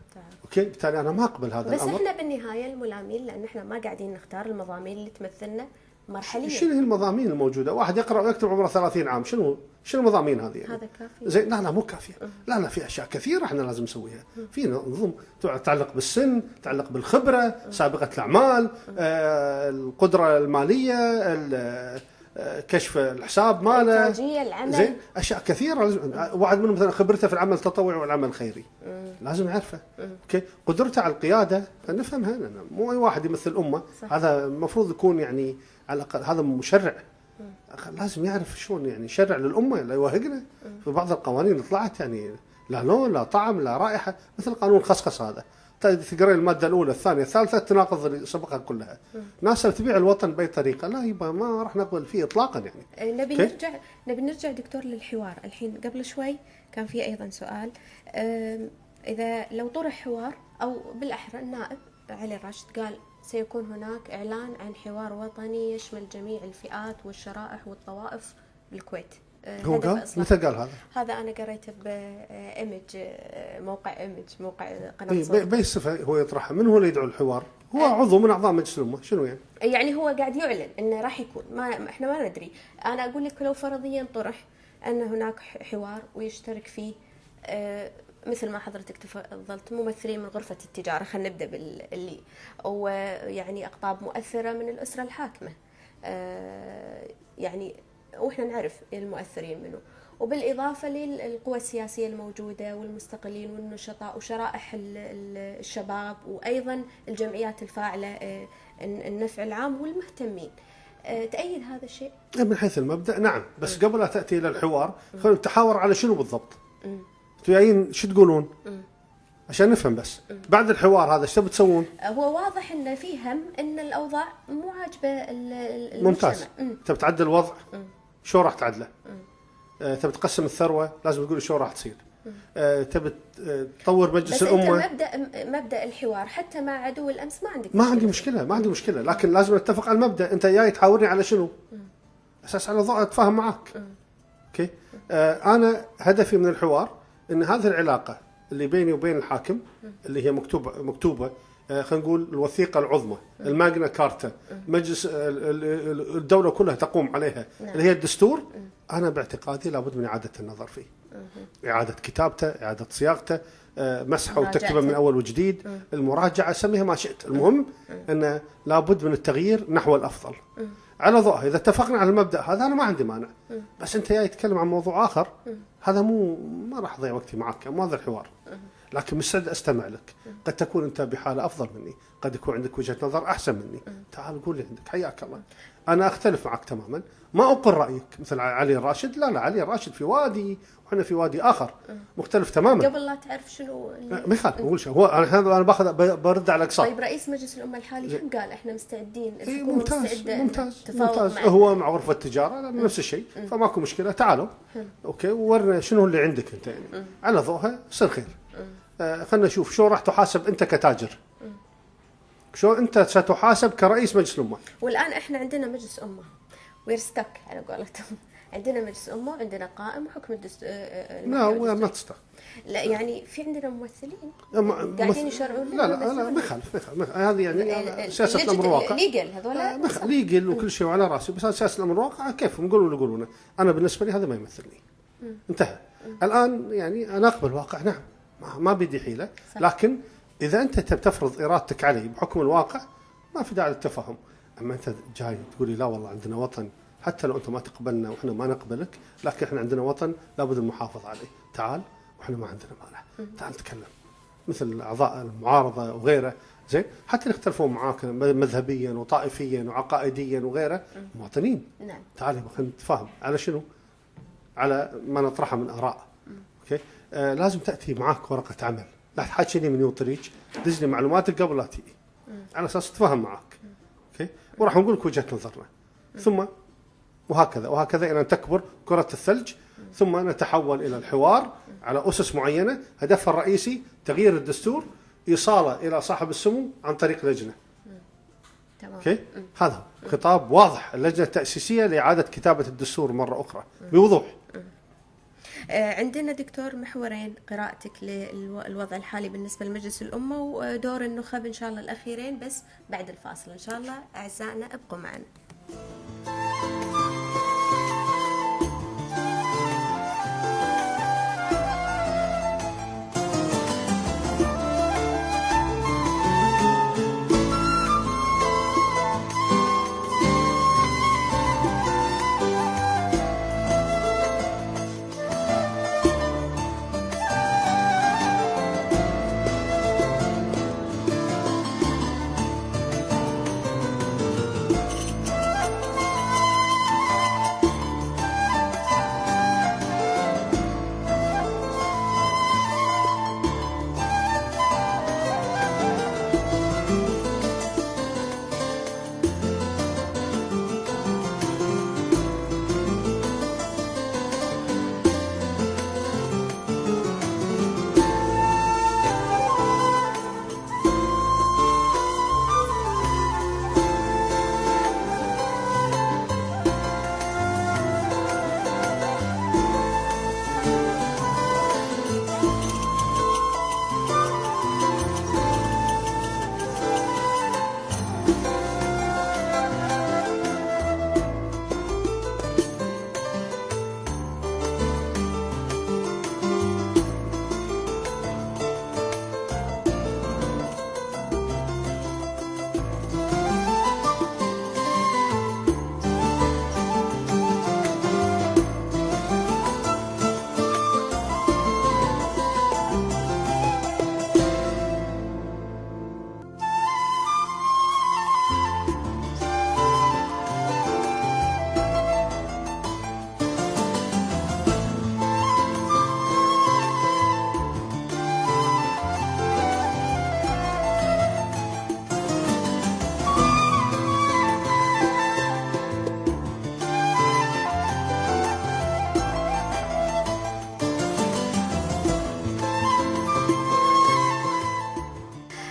اوكي، بالتالي انا ما اقبل هذا بس الامر. احنا بالنهايه الملامين، لان احنا ما قاعدين نختار المضامين اللي تمثلنا مرحليا. شنو هي المضامين الموجوده؟ واحد يقرا ويكتب عمره 30 عام، شنو المضامين هذه يعني؟ هذا كافي؟ زين، لا مو كافيه. لا في اشياء كثيره احنا لازم نسويها. في نظم تتعلق بالسن، تتعلق بالخبره، سابقه الاعمال، القدره الماليه، كشف الحساب ماله، الإنتاجية، العمل. زين، اشياء كثيره لازم. واحد منهم مثلا خبرته في العمل التطوعي والعمل الخيري، لازم نعرفه. اوكي، قدرته على القياده نفهمها، لأن مو اي واحد يمثل الامه. صح. هذا المفروض يكون يعني على الاقل هذا مشرع، لازم يعرف شلون يعني يشرع للامه، لا يوهقنا. في بعض القوانين اللي طلعت يعني لا لون لا طعم لا رائحه، مثل قانون خصخص هذا، تقرأ الماده الاولى الثانيه الثالثه تناقض اللي سبقها كلها. ناس تبيع الوطن باي طريقه، لا يبا ما راح نقبل فيه اطلاقا يعني. نبي نرجع دكتور للحوار. الحين قبل شوي كان في ايضا سؤال، اذا لو طرح حوار، او بالاحرى النائب علي الراشد قال سيكون هناك اعلان عن حوار وطني يشمل جميع الفئات والشرائح والطوائف بالكويت. هو قال متى قال هذا؟ هذا انا قريته بايمج، موقع قناه صوت. باي صفه هو يطرحها؟ من هو اللي يدعو الحوار؟ هو عضو من اعضاء مجلس الامه، شنو يعني؟ يعني هو قاعد يعلن انه راح يكون، ما احنا ما ندري. انا اقول لك لو فرضيا طرح ان هناك حوار ويشترك فيه مثل ما حضرتك تفضلت ممثلين من غرفة التجارة، خلينا نبدأ باللي ويعني أقطاب مؤثرة من الأسرة الحاكمة، يعني وإحنا نعرف المؤثرين منه، وبالإضافة للقوى السياسية الموجودة والمستقلين والنشطاء وشرائح الشباب، وأيضا الجمعيات الفاعلة النفع العام والمهتمين. تأيد هذا الشيء؟ من حيث المبدأ نعم، بس قبل لا تأتي إلى الحوار خلينا نتحاور على شنو بالضبط. جايين شو تقولون عشان نفهم بس. بعد الحوار هذا ايش تبي تسوون؟ هو واضح انه في هم ان الاوضاع مو عاجبه ممتاز. تبي تعدل الوضع، شو راح تعدله؟ تبي تقسم الثروه، لازم تقول شو راح تصير. تبي تطور مجلس الامه. مبدا الحوار حتى مع عدو الامس ما عندي مشكله، لكن لازم نتفق على المبدا. انت جاي تحاورني على شنو؟ اساس على ضوء اتفاهم معك. اوكي، انا هدفي من الحوار ان هذه العلاقه اللي بيني وبين الحاكم اللي هي مكتوبه خلينا نقول الوثيقه العظمى، الماجنا كارتا، مجلس الدوله كلها تقوم عليها، اللي هي الدستور. انا باعتقادي لابد من اعاده النظر فيه، اعاده كتابته، اعاده صياغته، مسحه وتكتبه من اول وجديد، المراجعه، سميها ما شئت. المهم ان لابد من التغيير نحو الافضل على ضوءها. اذا اتفقنا على المبدا هذا انا ما عندي مانع، بس انت جاي تتكلم عن موضوع اخر، هذا ما راح اضيع وقتي معك، مو هذا الحوار. لكن مستعد استمع لك. قد تكون انت بحاله افضل مني، قد يكون عندك وجهه نظر احسن مني، تعال قول لي عندك، حياك الله. انا اختلف معك تماما، ما اقر رايك مثل علي الراشد. لا علي الراشد في وادي وحنا في وادي اخر مختلف تماما. قبل لا تعرف شنو ما يخالف، اقول شيء هو انا باخذ برد على اقصى. طيب رئيس مجلس الامه الحالي هم قال احنا مستعدين، ممتاز. هو مع غرفه التجاره نفس الشيء، فماكو مشكله. تعالوا اوكي وورنا شنو اللي عندك انت يعني، على ضوءها يصير خير. خلنا نشوف شو راح تحاسب انت كتاجر، شو انت ستحاسب كرئيس مجلس الامه. والان احنا عندنا مجلس امه وير ستك على قولتهم، عندنا مجلس أمة وعندنا قائم وحكم لا ما تستاهل. لا يعني في عندنا ممثلين قاعدين يشرعون. لا ما يخالف هذه يعني سياسة الأمر الواقع. ليجل هذولا ليجل وكل شيء وعلى راسي، بس سياسة الأمر الواقع كيف نقولوا اللي يقولونه. أنا بالنسبة لي هذا ما يمثلني. انتهى. الآن يعني أنا أقبل الواقع، نعم ما بدي حيلة، لكن إذا أنت تفرض إرادتك علي بحكم الواقع ما في داعي للتفاهم. أما أنت جاي تقولي لا والله عندنا وطن، حتى لو أنت ما تقبلنا وإحنا ما نقبلك، لكن إحنا عندنا وطن لابد المحافظة عليه. تعال وإحنا ما عندنا مانع، تعال نتكلم مثل أعضاء المعارضة وغيره، زين، حتى يختلفون معاك مذهبيا وطائفيا وعقائديا وغيره، مواطنين. نعم. تعال خلينا نتفاهم على شنو؟ على ما نطرحه من آراء. أوكي. لازم تأتي معاك ورقة عمل، لا تحاكيني من يوم طريق، دز لي معلوماتك قبل لا تيجي على أساس أتفاهم معاك. أوكي. وراح نقول لك وجهة نظرنا، ثم وهكذا إلى أن تكبر كرة الثلج، ثم نتحول إلى الحوار على أسس معينة، هدفها الرئيسي تغيير الدستور، إيصاله إلى صاحب السمو عن طريق لجنة. تمام. أوكي. هذا خطاب واضح، اللجنة التأسيسية لإعادة كتابة الدستور مرة أخرى بوضوح. عندنا دكتور محورين: قراءتك للوضع الحالي بالنسبة لمجلس الأمة، ودور النخب إن شاء الله الأخيرين، بس بعد الفاصل إن شاء الله. أعزائنا ابقوا معنا.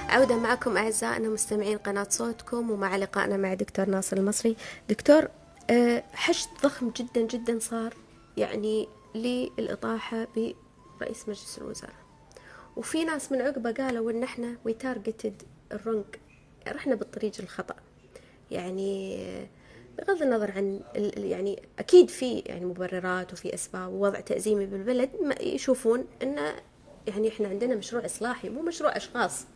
عودة معكم أعزائنا مستمعين قناة صوتكم، ومع لقائنا مع دكتور ناصر المصري. دكتور، حشد ضخم جدا جدا صار يعني للإطاحة برئيس مجلس الوزراء، وفي ناس من عقبه قالوا إن إحنا we targeted الرنج، رحنا بالطريق الخطأ. يعني بغض النظر عن يعني أكيد في يعني مبررات وفي أسباب ووضع تأزيمي بالبلد، يشوفون إن يعني إحنا عندنا مشروع إصلاحي مو مشروع أشخاص.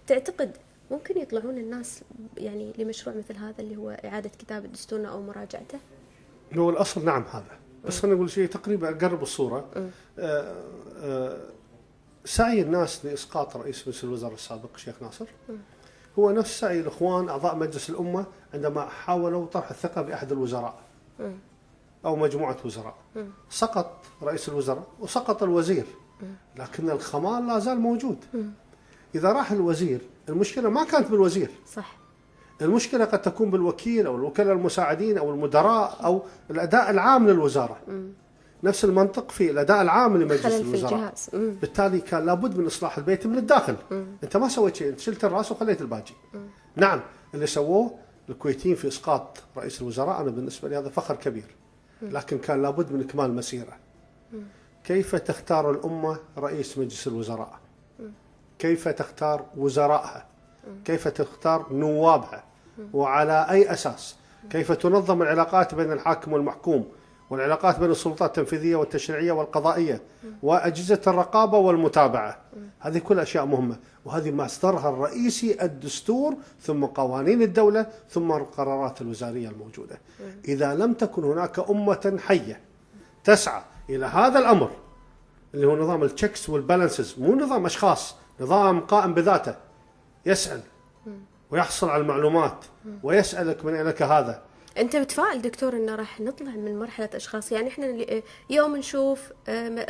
تعتقد ممكن يطلعون الناس يعني لمشروع مثل هذا اللي هو إعادة كتابة دستورنا أو مراجعته؟ هو الأصل نعم هذا، بس خلينا نقول شيء تقريبا أقرب الصورة. سعي الناس لإسقاط رئيس مجلس الوزراء السابق الشيخ ناصر هو نفس سعي الإخوان أعضاء مجلس الأمة عندما حاولوا طرح الثقة بأحد الوزراء أو مجموعة وزراء. سقط رئيس الوزراء وسقط الوزير، لكن الخمال لا زال موجود. إذا راح الوزير المشكلة ما كانت بالوزير، صح، المشكلة قد تكون بالوكيل أو الوكلاء المساعدين أو المدراء أو الأداء العام للوزارة. نفس المنطق في الأداء العام لمجلس الوزراء. بالتالي كان لابد من إصلاح البيت من الداخل. أنت ما سويت شيء، أنت شلت الرأس وخليت الباقي. نعم اللي سووه الكويتيين في إسقاط رئيس الوزراء أنا بالنسبة لي هذا فخر كبير، لكن كان لابد من إكمال مسيرة. كيف تختار الأمة رئيس مجلس الوزراء؟ كيف تختار وزرائها؟ كيف تختار نوابها؟ وعلى أي أساس؟ كيف تنظم العلاقات بين الحاكم والمحكوم، والعلاقات بين السلطات التنفيذية والتشريعية والقضائية وأجهزة الرقابة والمتابعة؟ هذه كل أشياء مهمة، وهذه مصدرها الرئيسي الدستور، ثم قوانين الدولة، ثم القرارات الوزارية الموجودة. إذا لم تكن هناك أمة حية تسعى إلى هذا الأمر اللي هو نظام التشيكس والبالانسز، مو نظام أشخاص، نظام قائم بذاته، يسأل ويحصل على المعلومات ويسألك من أينك هذا. أنت متفائل دكتور إنه راح نطلع من مرحلة أشخاص؟ يعني إحنا يوم نشوف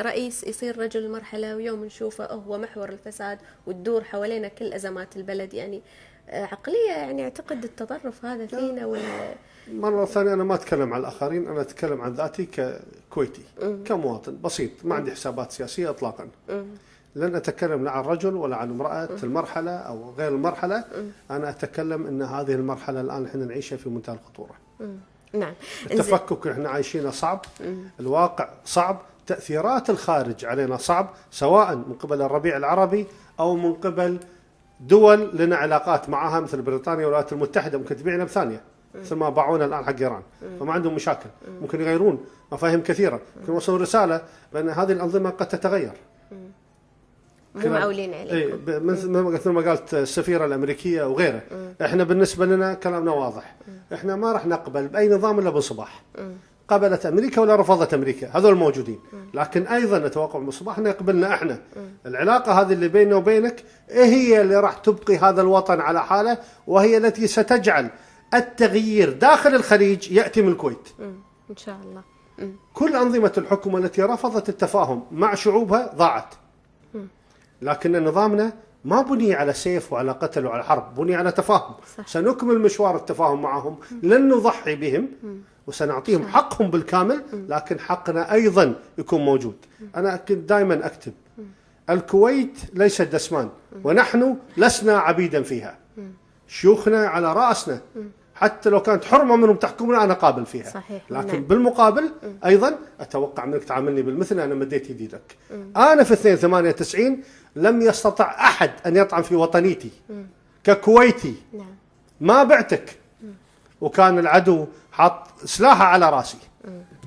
رئيس يصير رجل المرحلة، ويوم نشوفه هو محور الفساد وتدور حوالينا كل أزمات البلد. يعني عقلية، يعني أعتقد التطرف هذا فينا مرة ثانية أنا ما أتكلم عن الآخرين، أنا أتكلم عن ذاتي ككويتي، كمواطن بسيط، ما عندي حسابات سياسية إطلاقا. لن أتكلم لا عن رجل ولا عن امرأة المرحلة أو غير المرحلة. أنا أتكلم أن هذه المرحلة الآن إحنا نعيشها في منتهى الخطورة. نعم. التفكك إحنا عايشينه صعب، الواقع صعب، تأثيرات الخارج علينا صعب، سواء من قبل الربيع العربي أو من قبل دول لنا علاقات معها مثل بريطانيا والولايات المتحدة، ممكن تبيعنا بثانية مثل ما باعونا الآن حق إيران، فما عندهم مشاكل، ممكن يغيرون مفاهيم كثيرة، ممكن يوصلوا رسالة بأن هذه الأنظمة قد تتغير. مو معولين عليكم. مثل ما قالت السفيرة الأمريكية وغيره، إحنا بالنسبة لنا كلامنا واضح، إحنا ما راح نقبل بأي نظام إلا بصباح. قبلت أمريكا ولا رفضت أمريكا، هذول موجودين، لكن أيضا نتوقع من صباحنا يقبلنا إحنا. العلاقة هذه اللي بيننا وبينك هي اللي راح تبقي هذا الوطن على حاله، وهي التي ستجعل التغيير داخل الخليج يأتي من الكويت إن شاء الله. كل أنظمة الحكومة التي رفضت التفاهم مع شعوبها ضاعت. لكن نظامنا ما بني على سيف وعلى قتل وعلى حرب، بني على تفاهم. صح. سنكمل مشوار التفاهم معهم، لن نضحي بهم، وسنعطيهم حقهم بالكامل، لكن حقنا أيضا يكون موجود. أنا دائما أكتب الكويت ليست دسمان، ونحن لسنا عبيدا فيها، شيوخنا على رأسنا، حتى لو كانت حرمة منهم تحكمنا أنا قابل فيها. صحيح. لكن نعم. بالمقابل أيضا أتوقع منك تعاملني بالمثل. أنا مديت يدي لك. أنا في 92 لم يستطع أحد أن يطعن في وطنيتي ككويتي. نعم. ما بعتك. وكان العدو حط سلاحه على راسي،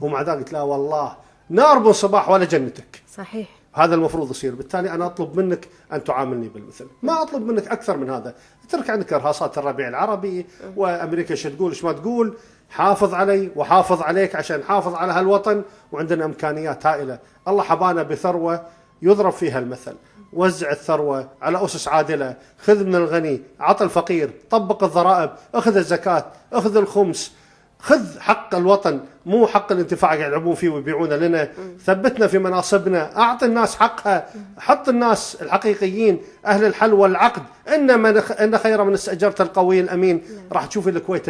ومع ذلك قلت لا والله نار بن صباح ولا جنتك. صحيح. هذا المفروض يصير. بالتالي أنا أطلب منك أن تعاملني بالمثل، ما أطلب منك أكثر من هذا. ترك عندك إرهاصات الربيع العربي وأمريكا ايش تقول ايش ما تقول، حافظ علي وحافظ عليك عشان نحافظ على هالوطن، وعندنا إمكانيات هائلة. الله حبانا بثروة يضرب فيها المثل. وزع الثروة على أسس عادلة، خذ من الغني، عطى الفقير، طبق الضرائب، أخذ الزكاة، أخذ الخمس، خذ حق الوطن، مو حق الانتفاع قاعد يلعبون فيه ويبيعونه لنا. ثبتنا في مناصبنا، أعطي الناس حقها، حط الناس الحقيقيين أهل الحل والعقد. إن خير من استأجرت القوي الأمين. راح تشوف الكويت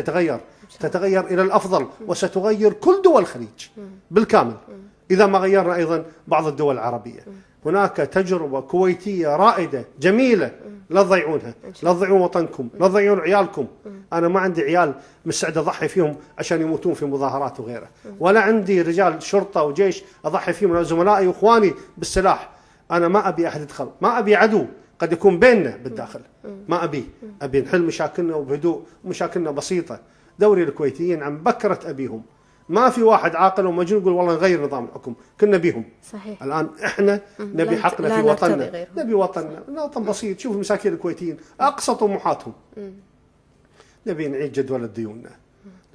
تتغير إلى الأفضل، وستغير كل دول الخليج بالكامل إذا ما غيرنا أيضا بعض الدول العربية. هناك تجربة كويتية رائدة جميلة، لا تضيعونها، لا تضيعون وطنكم، لا تضيعون عيالكم. أنا ما عندي عيال مستعد أضحي فيهم عشان يموتون في مظاهرات وغيره، ولا عندي رجال شرطة وجيش أضحي فيهم من زملائي وإخواني بالسلاح. أنا ما أبي أحد يدخل، ما أبي عدو قد يكون بيننا بالداخل، ما أبي نحل مشاكلنا وبهدوء، مشاكلنا بسيطة. دوري الكويتيين عن بكرة أبيهم، ما في واحد عاقل ومجنون يقول والله نغير نظام الحكم، كنا بيهم. صحيح. الآن إحنا نبي حقنا في وطننا، نبي وطننا، وطن بسيط. شوف المساكين الكويتيين أقصى طموحاتهم، نبي نعيد جدول ديوننا،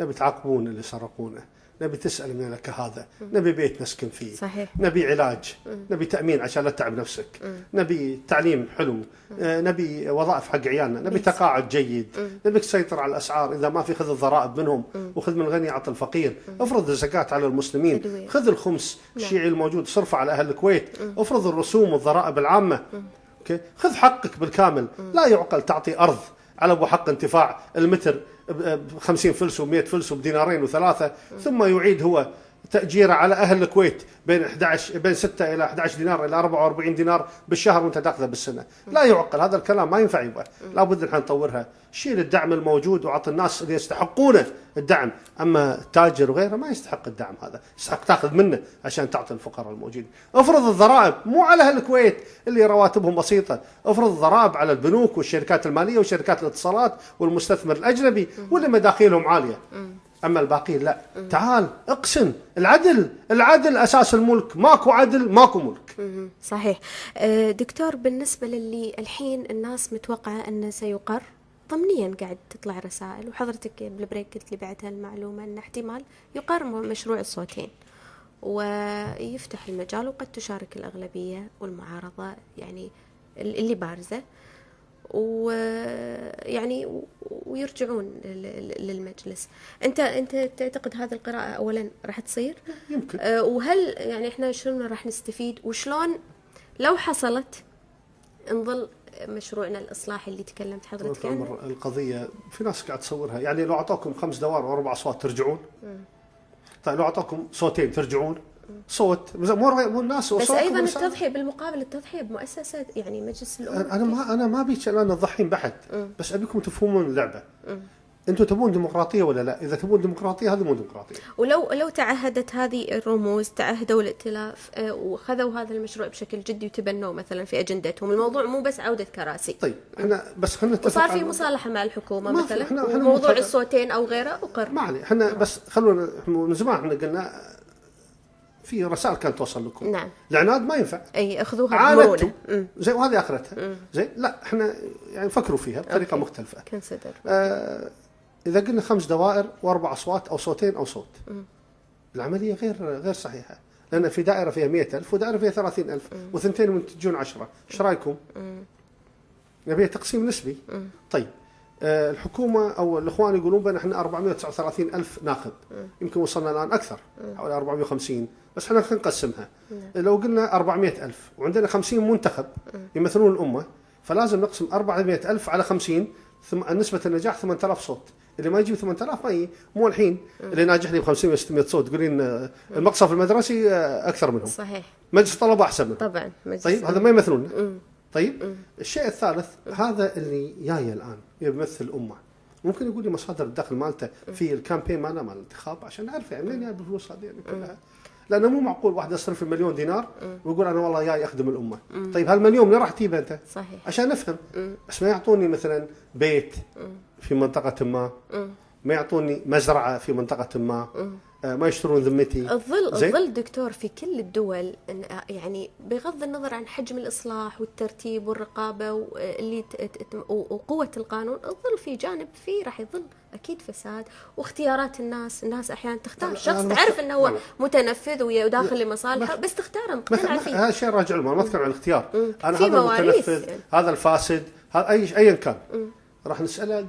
نبي تعاقبون اللي سرقونا، نبي تسأل من لك هذا، نبي بيت نسكن فيه. صحيح. نبي علاج، نبي تأمين عشان لا تتعب نفسك، نبي تعليم حلو، نبي وظائف حق عيالنا، نبي تقاعد جيد، نبي تسيطر على الأسعار. إذا ما في خذ الضرائب منهم، وخذ من الغني عطى الفقير، افرض الزكاة على المسلمين، خذ الخمس الشيعي الموجود صرفه على أهل الكويت، افرض الرسوم والضرائب العامة. خذ حقك بالكامل. لا يعقل تعطي أرض على أبو حق انتفاع المتر ب50 فلس و100 فلس وبدينارين وثلاثة، ثم يعيد هو تأجيره على أهل الكويت بين 6 إلى 11 دينار إلى 44 دينار بالشهر وأنت تأخذه بالسنة. لا يعقل هذا الكلام، ما ينفع يبقى. لابد نحن نطورها، شيل الدعم الموجود وعط الناس اللي يستحقونه الدعم. أما التاجر وغيره ما يستحق الدعم، هذا يستحق تأخذ منه عشان تعطي الفقراء الموجودين. افرض الضرائب مو على أهل الكويت اللي رواتبهم بسيطة، افرض الضرائب على البنوك والشركات المالية وشركات الاتصالات والمستثمر الأجنبي واللي مداخيلهم عالية. أما الباقي لا. تعال اقسم، العدل أساس الملك، ماكو عدل ماكو ملك. صحيح. دكتور، بالنسبة للي الحين الناس متوقعة أنه سيقر ضمنيا، قاعد تطلع رسائل وحضرتك بالبريك قلت لي بعدها المعلومة أن احتمال يقر مشروع الصوتين ويفتح المجال وقد تشارك الأغلبية والمعارضة يعني اللي بارزة، ويعني ويرجعون للمجلس. انت تعتقد هذه القراءة اولا راح تصير؟ يمكن. وهل يعني احنا شلون راح نستفيد وشلون لو حصلت نظل مشروعنا الاصلاحي اللي تكلمت حضرتك عنه؟ القضية في ناس قاعد تصورها يعني لو اعطوكم 5 دوائر و4 اصوات ترجعون. طيب لو اعطوكم صوتين ترجعون. صوت مو الناس بس ايضا التضحيه بالمقابل، التضحيه بمؤسسات يعني مجلس الامه. انا ما ابيك الان تضحين بحد، بس ابيكم تفهمون اللعبه. انتم تبون ديمقراطيه ولا لا؟ اذا تبون ديمقراطيه هذه مو ديمقراطيه. ولو تعهدت هذه الرموز، تعهدوا الائتلاف وخذوا هذا المشروع بشكل جدي وتبنوه مثلا في اجندتهم، الموضوع مو بس عوده كراسي. طيب احنا بس خلينا نتفق، وصار في مصالحه مع الحكومه مثلا وموضوع الصوتين او غيره اقر. ما عليه، احنا بس خلونا من زمان احنا قلنا في رسائل كانت توصل لكم. نعم. العناد ما ينفع. اي اخذوها بمرونه. زين، وهذه اخرتها. زين، لا احنا يعني فكروا فيها بطريقه مختلفه. كنسدر. اذا قلنا 5 دوائر و4 اصوات او صوتين او صوت، العمليه غير صحيحه، لان في دائره فيها 100,000 ودائره فيها 30,000 وثنتين منتجون 10. ايش رايكم؟ نبي تقسيم نسبي. طيب الحكومة أو الإخوان يقولون بأن إحنا 439,000 ناخب، يمكن وصلنا الآن أكثر حوالي 450، بس إحنا خلينا نقسمها. لو قلنا 400,000 وعندنا 50 منتخب يمثلون الأمة، فلازم نقسم 400,000 على 50، نسبة النجاح 8,000 صوت. اللي ما يجيب 8,000 ما يجي. مو الحين اللي ناجح لي ب 500 600 صوت تقولين المقصف المدرسي أكثر منهم. صحيح. مجلس الطلبة أحسن منهم. طبعا. طيب هذا ما يمثلونه. طيب الشيء الثالث، هذا اللي جاي الآن يمثل الأمة، ممكن يقول لي مصادر الدخل مالته في الكامبين مالنا مال الانتخاب عشان نعرف يعني منين جايب الفلوس هذه يعني كلها. لأنه مو معقول واحد يصرف $1,000,000 دينار ويقول أنا والله جاي أخدم الأمة. طيب هالمليون من راح تجيبه أنت؟ صحيح. عشان نفهم. بس ما يعطوني مثلا بيت في منطقة ما يعطوني مزرعة في منطقة ما يشترون ذمتي. الظل دكتور في كل الدول يعني بغض النظر عن حجم الإصلاح والترتيب والرقابة واللي وقوة القانون، الظل في جانب فيه راح يظل أكيد فساد واختيارات الناس أحيانا تختار شخص تعرف أنه هو متنفذ وداخل لمصالحه بس تختاره مقتنع فيه. هذا شيء راجع ما أتكلم عن الاختيار. أنا هذا المتنفذ يعني. هذا الفاسد هذا أيا كان راح نسأله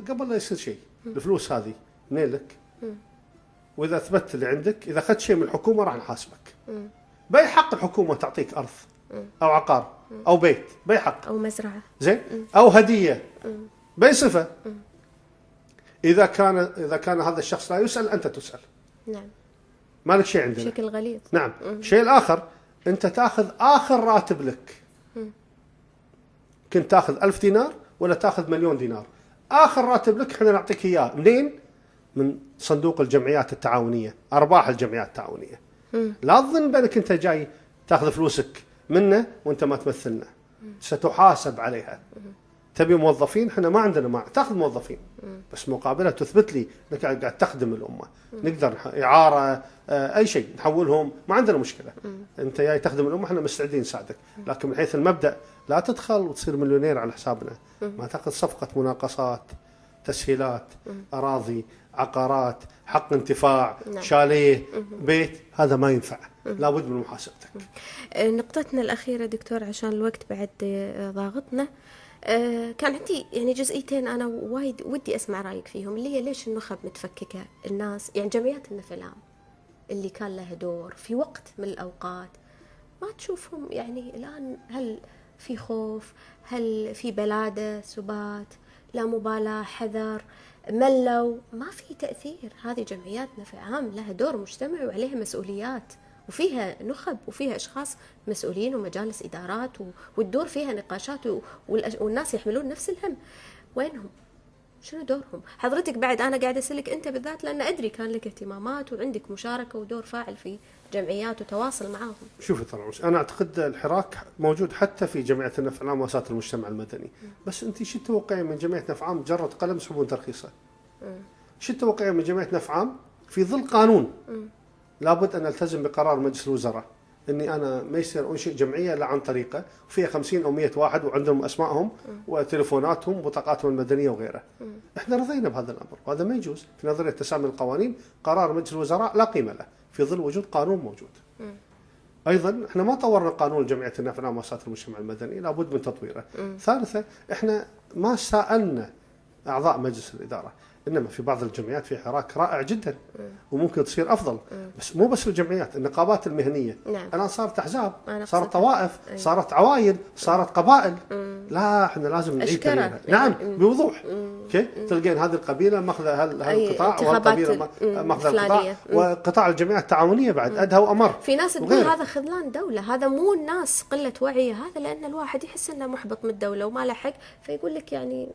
قبل لا يصير شيء. الفلوس هذه منين لك؟ وإذا أثبت اللي عندك، إذا أخذت شيء من الحكومة راح نحاسبك. بأي حق الحكومة تعطيك أرض أو عقار أو بيت؟ بأي حق؟ أو مزرعة. زين؟ أو هدية بأي صفة؟ إذا كان هذا الشخص لا يسأل، أنت تسأل. نعم. ما لك شيء عندنا. بشكل غليظ. نعم. الشيء الآخر، أنت تأخذ آخر راتب لك. كنت تأخذ 1000 دينار ولا تأخذ $1,000,000 دينار، آخر راتب لك إحنا نعطيك إياه. منين؟ من صندوق الجمعيات التعاونية، أرباح الجمعيات التعاونية. لا تظن بأنك أنت جاي تأخذ فلوسك منه وأنت ما تمثلنا، ستحاسب عليها. تبي موظفين؟ احنا ما عندنا تاخذ موظفين، بس مقابلها تثبت لي انك قاعد تخدم الامه. نقدر اعاره اي شيء نحولهم، ما عندنا مشكله. انت جاي تخدم الامه، احنا مستعدين نساعدك، لكن من حيث المبدا لا تدخل وتصير مليونير على حسابنا. ما تاخذ صفقه مناقصات، تسهيلات، اراضي، عقارات، حق انتفاع، شاليه، بيت، هذا ما ينفع. لابد من محاسبتك. نقطتنا الأخيرة دكتور عشان الوقت بعد ضاغطنا، كان عندي يعني جزئيتين أنا وايد ودي أسمع رأيك فيهم، اللي هي ليش النخب متفككة؟ الناس يعني جمعيات النفع العام اللي كان لها دور في وقت من الأوقات، ما تشوفهم يعني الآن؟ هل في خوف؟ هل في بلادة سبات؟ لا مبالاة؟ حذر؟ ملوا، ما في تأثير. هذه جمعياتنا في عام لها دور مجتمعي وعليها مسؤوليات، وفيها نخب وفيها أشخاص مسؤولين ومجالس إدارات والدور فيها نقاشات والناس يحملون نفس الهم. وينهم؟ شنو دورهم؟ حضرتك بعد أنا قاعدة أسألك أنت بالذات لأن أدري كان لك اهتمامات وعندك مشاركة ودور فاعل في جمعيات وتواصل معاهم. شوفي طال، أنا أعتقد الحراك موجود حتى في جمعية النفع العام ووساطة المجتمع المدني. بس أنت شو تتوقعين من جمعية نفع عام مجرد قلم يسحبون ترخيصه؟ شو تتوقعين من جمعية نفع عام في ظل قانون لابد أن ألتزم بقرار مجلس الوزراء اني انا ما يصير انشئ جمعيه الا عن طريقه وفيها 50 او 100 واحد وعندهم اسمائهم وتليفوناتهم وبطاقاتهم المدنيه وغيره. احنا رضينا بهذا الامر وهذا ما يجوز في نظريه تسامي القوانين. قرار مجلس الوزراء لا قيمه له في ظل وجود قانون موجود. ايضا احنا ما طورنا قانون جمعيه النفع العام ووساطه المجتمع المدني، لابد من تطويره. ثالثا احنا ما سالنا اعضاء مجلس الاداره، انما في بعض الجمعيات في حراك رائع جدا وممكن تصير افضل. بس مو بس الجمعيات، النقابات المهنيه الان صارت احزاب، صارت طوائف، صارت عوايد، صارت قبائل. لا احنا لازم نعيد تغييرها. نعم بوضوح. اوكي، تلقين هذه القبيله ماخذه هالقطاع والقبيله ماخذه القطاع، وقطاع الجمعيات التعاونيه بعد ادهى وامر. في ناس تقول هذا خذلان دوله، هذا مو الناس قله وعي، هذا لان الواحد يحس انه محبط من الدوله وما له حق فيقول لك يعني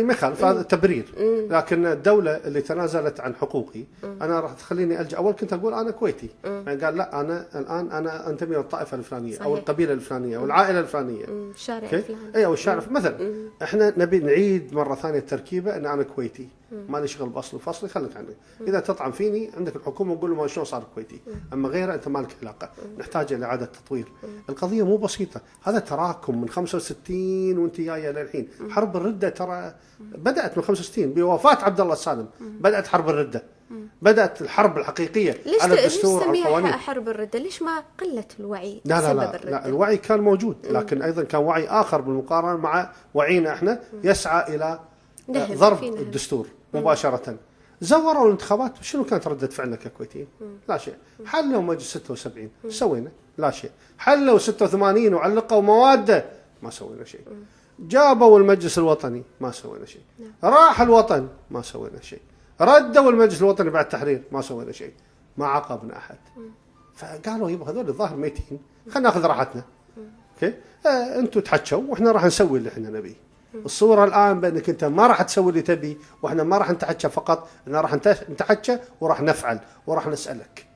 ما يخالف، هذا تبرير. لكن الدولة اللي تنازلت عن حقوقي أنا راح تخليني ألجأ. أول كنت أقول أنا كويتي، يعني قال لا أنا الآن أنا أنتمي للطائفة الفلانية صحيح. أو القبيلة الفلانية أو العائلة الفلانية، الشارع الفلاني، أي أو الشارع مثلا. إحنا نبي نعيد مرة ثانية التركيبة أن أنا كويتي، ما لي شغل بأصل وفصلي، خليك عني. إذا تطعن فيني عندك الحكومة وقول له ما شلون صار كويتي، أما غيره أنت ما لك علاقة. نحتاج إلى إعادة تطوير. القضية مو بسيطة، هذا تراكم من 65 وأنت جاية للحين. حرب الردة ترى بدأت من 65 بوفاة عبد الله السالم، بدأت حرب الردة، بدأت الحرب الحقيقية على الدستور والقوانين. والقوانين. حرب الردة ليش ما قلة الوعي؟ لا الوعي كان موجود، لكن أيضا كان وعي آخر بالمقارنة مع وعينا احنا يسعى إلى ضرب الدستور مباشرة. زوروا الانتخابات، شنو كانت ردة فعلنا ككويتيين؟ لا شيء. حلوا مجلس 76 سوينا؟ لا شيء. حلوا 86 وعلقوا مواده؟ ما سوينا شيء. جابوا المجلس الوطني؟ ما سوينا شيء. راح الوطن؟ ما سوينا شيء. ردوا المجلس الوطني بعد التحرير؟ ما سوينا شيء. ما عاقبنا أحد. فقالوا يبغى هذول الظاهر ميتين، خلينا ناخذ راحتنا. اوكي، انتم تحكوا واحنا راح نسوي اللي احنا نبيه. الصورة الآن بأنك أنت ما راح تسوي اللي تبي وإحنا ما راح نتحكى فقط، إحنا راح نتحكى وراح نفعل وراح نسألك.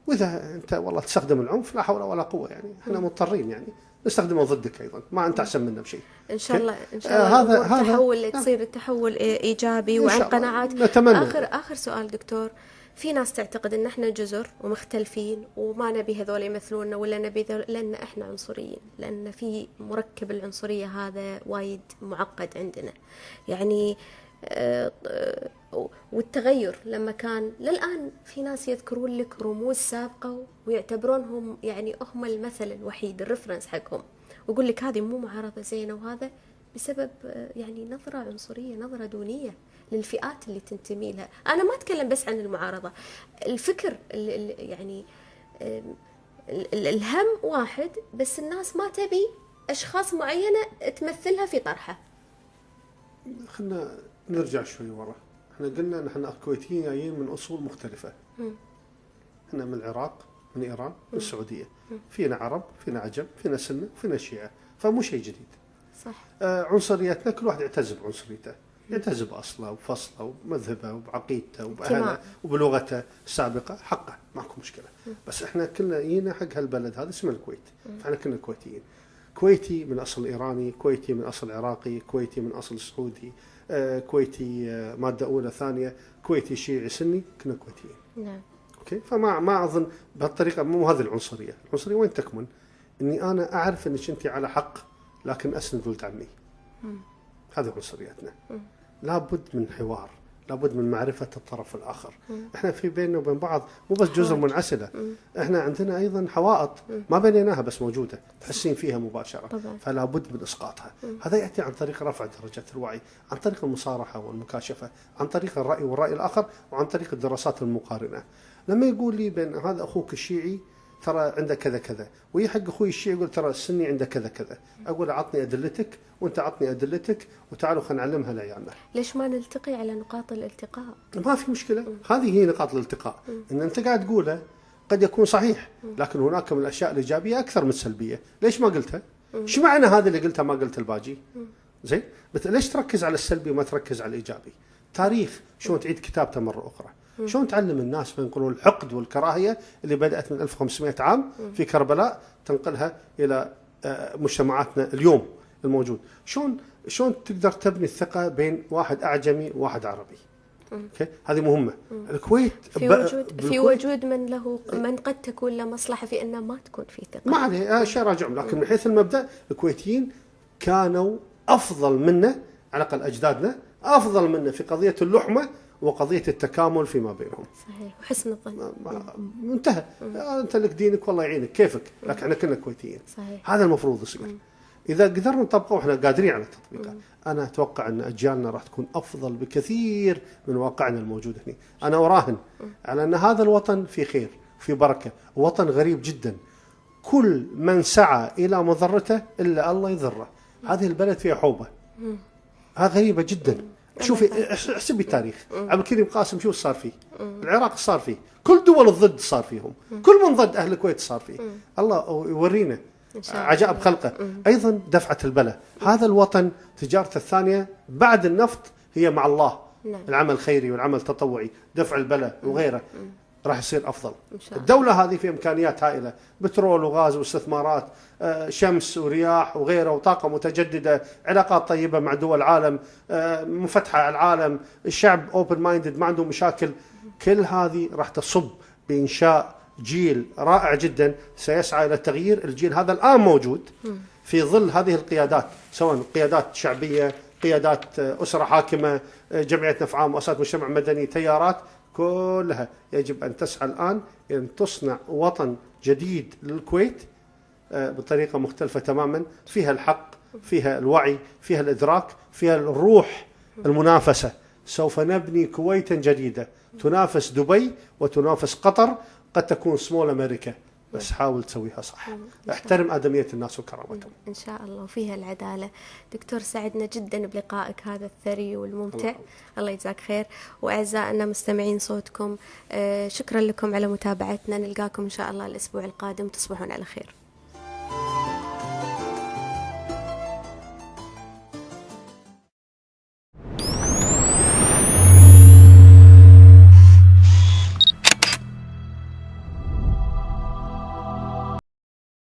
وإذا أنت والله تستخدم العنف لا حول ولا قوة، يعني إحنا مضطرين يعني نستخدمه ضدك أيضا، ما أنت أحسن منا بشيء. إن شاء الله إن شاء الله هذا التحول تصير التحول إيجابي وعن قناعات. نتمنى. آخر سؤال دكتور، في ناس تعتقد ان احنا جزر ومختلفين وما نبي هذول يمثلونا ولا نبي لان احنا عنصريين، لان في مركب العنصرية هذا وايد معقد عندنا يعني. والتغير لما كان للآن في ناس يذكرون لك رموز سابقة ويعتبرونهم يعني هم المثل الوحيد الرفرنس حقهم، ويقول لك هذه مو معارضة زينة، وهذا بسبب يعني نظرة عنصرية، نظرة دونية للفئات اللي تنتمي لها. أنا ما أتكلم بس عن المعارضة، الفكر يعني الهم واحد، بس الناس ما تبي أشخاص معينة تمثلها في طرحها. خلنا نرجع شوي ورا. احنا قلنا نحن الكويتيين جايين من أصول مختلفة. احنا من العراق، من إيران، من السعودية. فينا عرب، فينا عجم، فينا سنة، فينا شيعة، فمو شيء جديد. صح. عنصريتنا كل واحد يعتز بعنصريته، يعتز بأصله وفصله ومذهبه وبعقيدته وبأهله وبلغته السابقة، حقه ماكو مشكلة. بس احنا كلنا جينا حق هالبلد هذا اسمه الكويت، فاحنا كلنا كويتيين. كويتي من أصل إيراني، كويتي من أصل عراقي، كويتي من أصل سعودي، كويتي مادة أولى ثانية، كويتي شيعي سني، كنا كويتيين. نعم. اوكي، فما أظن بهالطريقة. مو هذه العنصرية. العنصرية وين تكمن؟ إني أنا أعرف إنك أنت على حق لكن أسند ولد عمي. هذه عنصريتنا. لابد من حوار، لابد من معرفة الطرف الآخر. احنا في بيننا وبين بعض مو بس جزر منعسلة، احنا عندنا أيضا حوائط ما بنيناها بس موجودة، تحسين فيها مباشرة طبعا. فلا بد من إسقاطها. هذا يأتي عن طريق رفع درجة الوعي، عن طريق المصارحة والمكاشفة، عن طريق الرأي والرأي الآخر، وعن طريق الدراسات المقارنة. لما يقول لي بين هذا أخوك الشيعي ترى عنده كذا كذا، ويجي حق اخوي الشيعي يقول ترى السني عنده كذا كذا، اقول عطني ادلتك وانت عطني ادلتك وتعالوا خلينا نعلمها لعيالنا. ليش ما نلتقي على نقاط الالتقاء؟ ما في مشكله، هذه هي نقاط الالتقاء، ان انت قاعد تقوله قد يكون صحيح، لكن هناك من الاشياء الايجابيه اكثر من السلبيه، ليش ما قلتها؟ شو معنى هذا اللي قلته ما قلت الباجي؟ زين؟ ليش تركز على السلبي وما تركز على الايجابي؟ تاريخ شلون تعيد كتابته مره اخرى؟ شلون تعلم الناس من ينقلون الحقد والكراهيه اللي بدات من 1500 عام في كربلاء تنقلها الى مجتمعاتنا اليوم الموجود؟ شلون تقدر تبني الثقه بين واحد اعجمي وواحد عربي؟ اوكي، هذه مهمه. الكويت في وجود من قد تكون له مصلحه في انه ما تكون في ثقه. ما عليه شيء راجعهم، لكن من حيث المبدا الكويتيين كانوا افضل منا، على الاقل اجدادنا افضل منا في قضيه اللحمه وقضيه التكامل فيما بينهم. صحيح، وحسن الظن. انتهى. انت لك دينك والله يعينك كيفك، لكن احنا كنا كويتيين. صحيح. هذا المفروض يصير. اذا قدرنا نطبقه واحنا قادرين على تطبيقه، انا اتوقع ان اجيالنا راح تكون افضل بكثير من واقعنا الموجود هنا. انا اراهن على ان هذا الوطن في خير، في بركه، وطن غريب جدا. كل من سعى الى مضرته الا الله يضره. هذه البلد فيها حوبه. هذه غريبه جدا. شوفي احسبي التاريخ. عبد الكريم قاسم شو صار فيه؟ العراق صار فيه، كل دول الضد صار فيهم، كل من ضد اهل الكويت صار فيه. الله يورينا عجائب خلقه. ايضا دفعه البلاء. هذا الوطن تجارته الثانيه بعد النفط هي مع الله. العمل الخيري والعمل التطوعي، دفع البلاء وغيره راح يصير افضل. الدوله هذه في امكانيات هائله، بترول وغاز واستثمارات، شمس ورياح وغيره، وطاقه متجدده، علاقات طيبه مع دول العالم، منفتحه على العالم، الشعب اوبن مايندد ما عنده مشاكل. كل هذه راح تصب بانشاء جيل رائع جدا سيسعى الى التغيير. الجيل هذا الان موجود في ظل هذه القيادات، سواء قيادات شعبيه، قيادات اسره حاكمه، جمعيه نفع عام، مؤسسات مجتمع مدني، تيارات، كلها يجب ان تسعى الان ان تصنع وطن جديد للكويت بطريقه مختلفه تماما، فيها الحق، فيها الوعي، فيها الادراك، فيها الروح المنافسه. سوف نبني كويتا جديده تنافس دبي وتنافس قطر، قد تكون سمول امريكا، بس حاول تسويها صح. احترم آدمية الناس وكرامتهم إن شاء الله، وفيها العدالة. دكتور سعدنا جدا بلقائك هذا الثري والممتع. الله يجزاك خير. وأعزائنا مستمعين صوتكم، شكرا لكم على متابعتنا. نلقاكم إن شاء الله الأسبوع القادم. تصبحون على خير.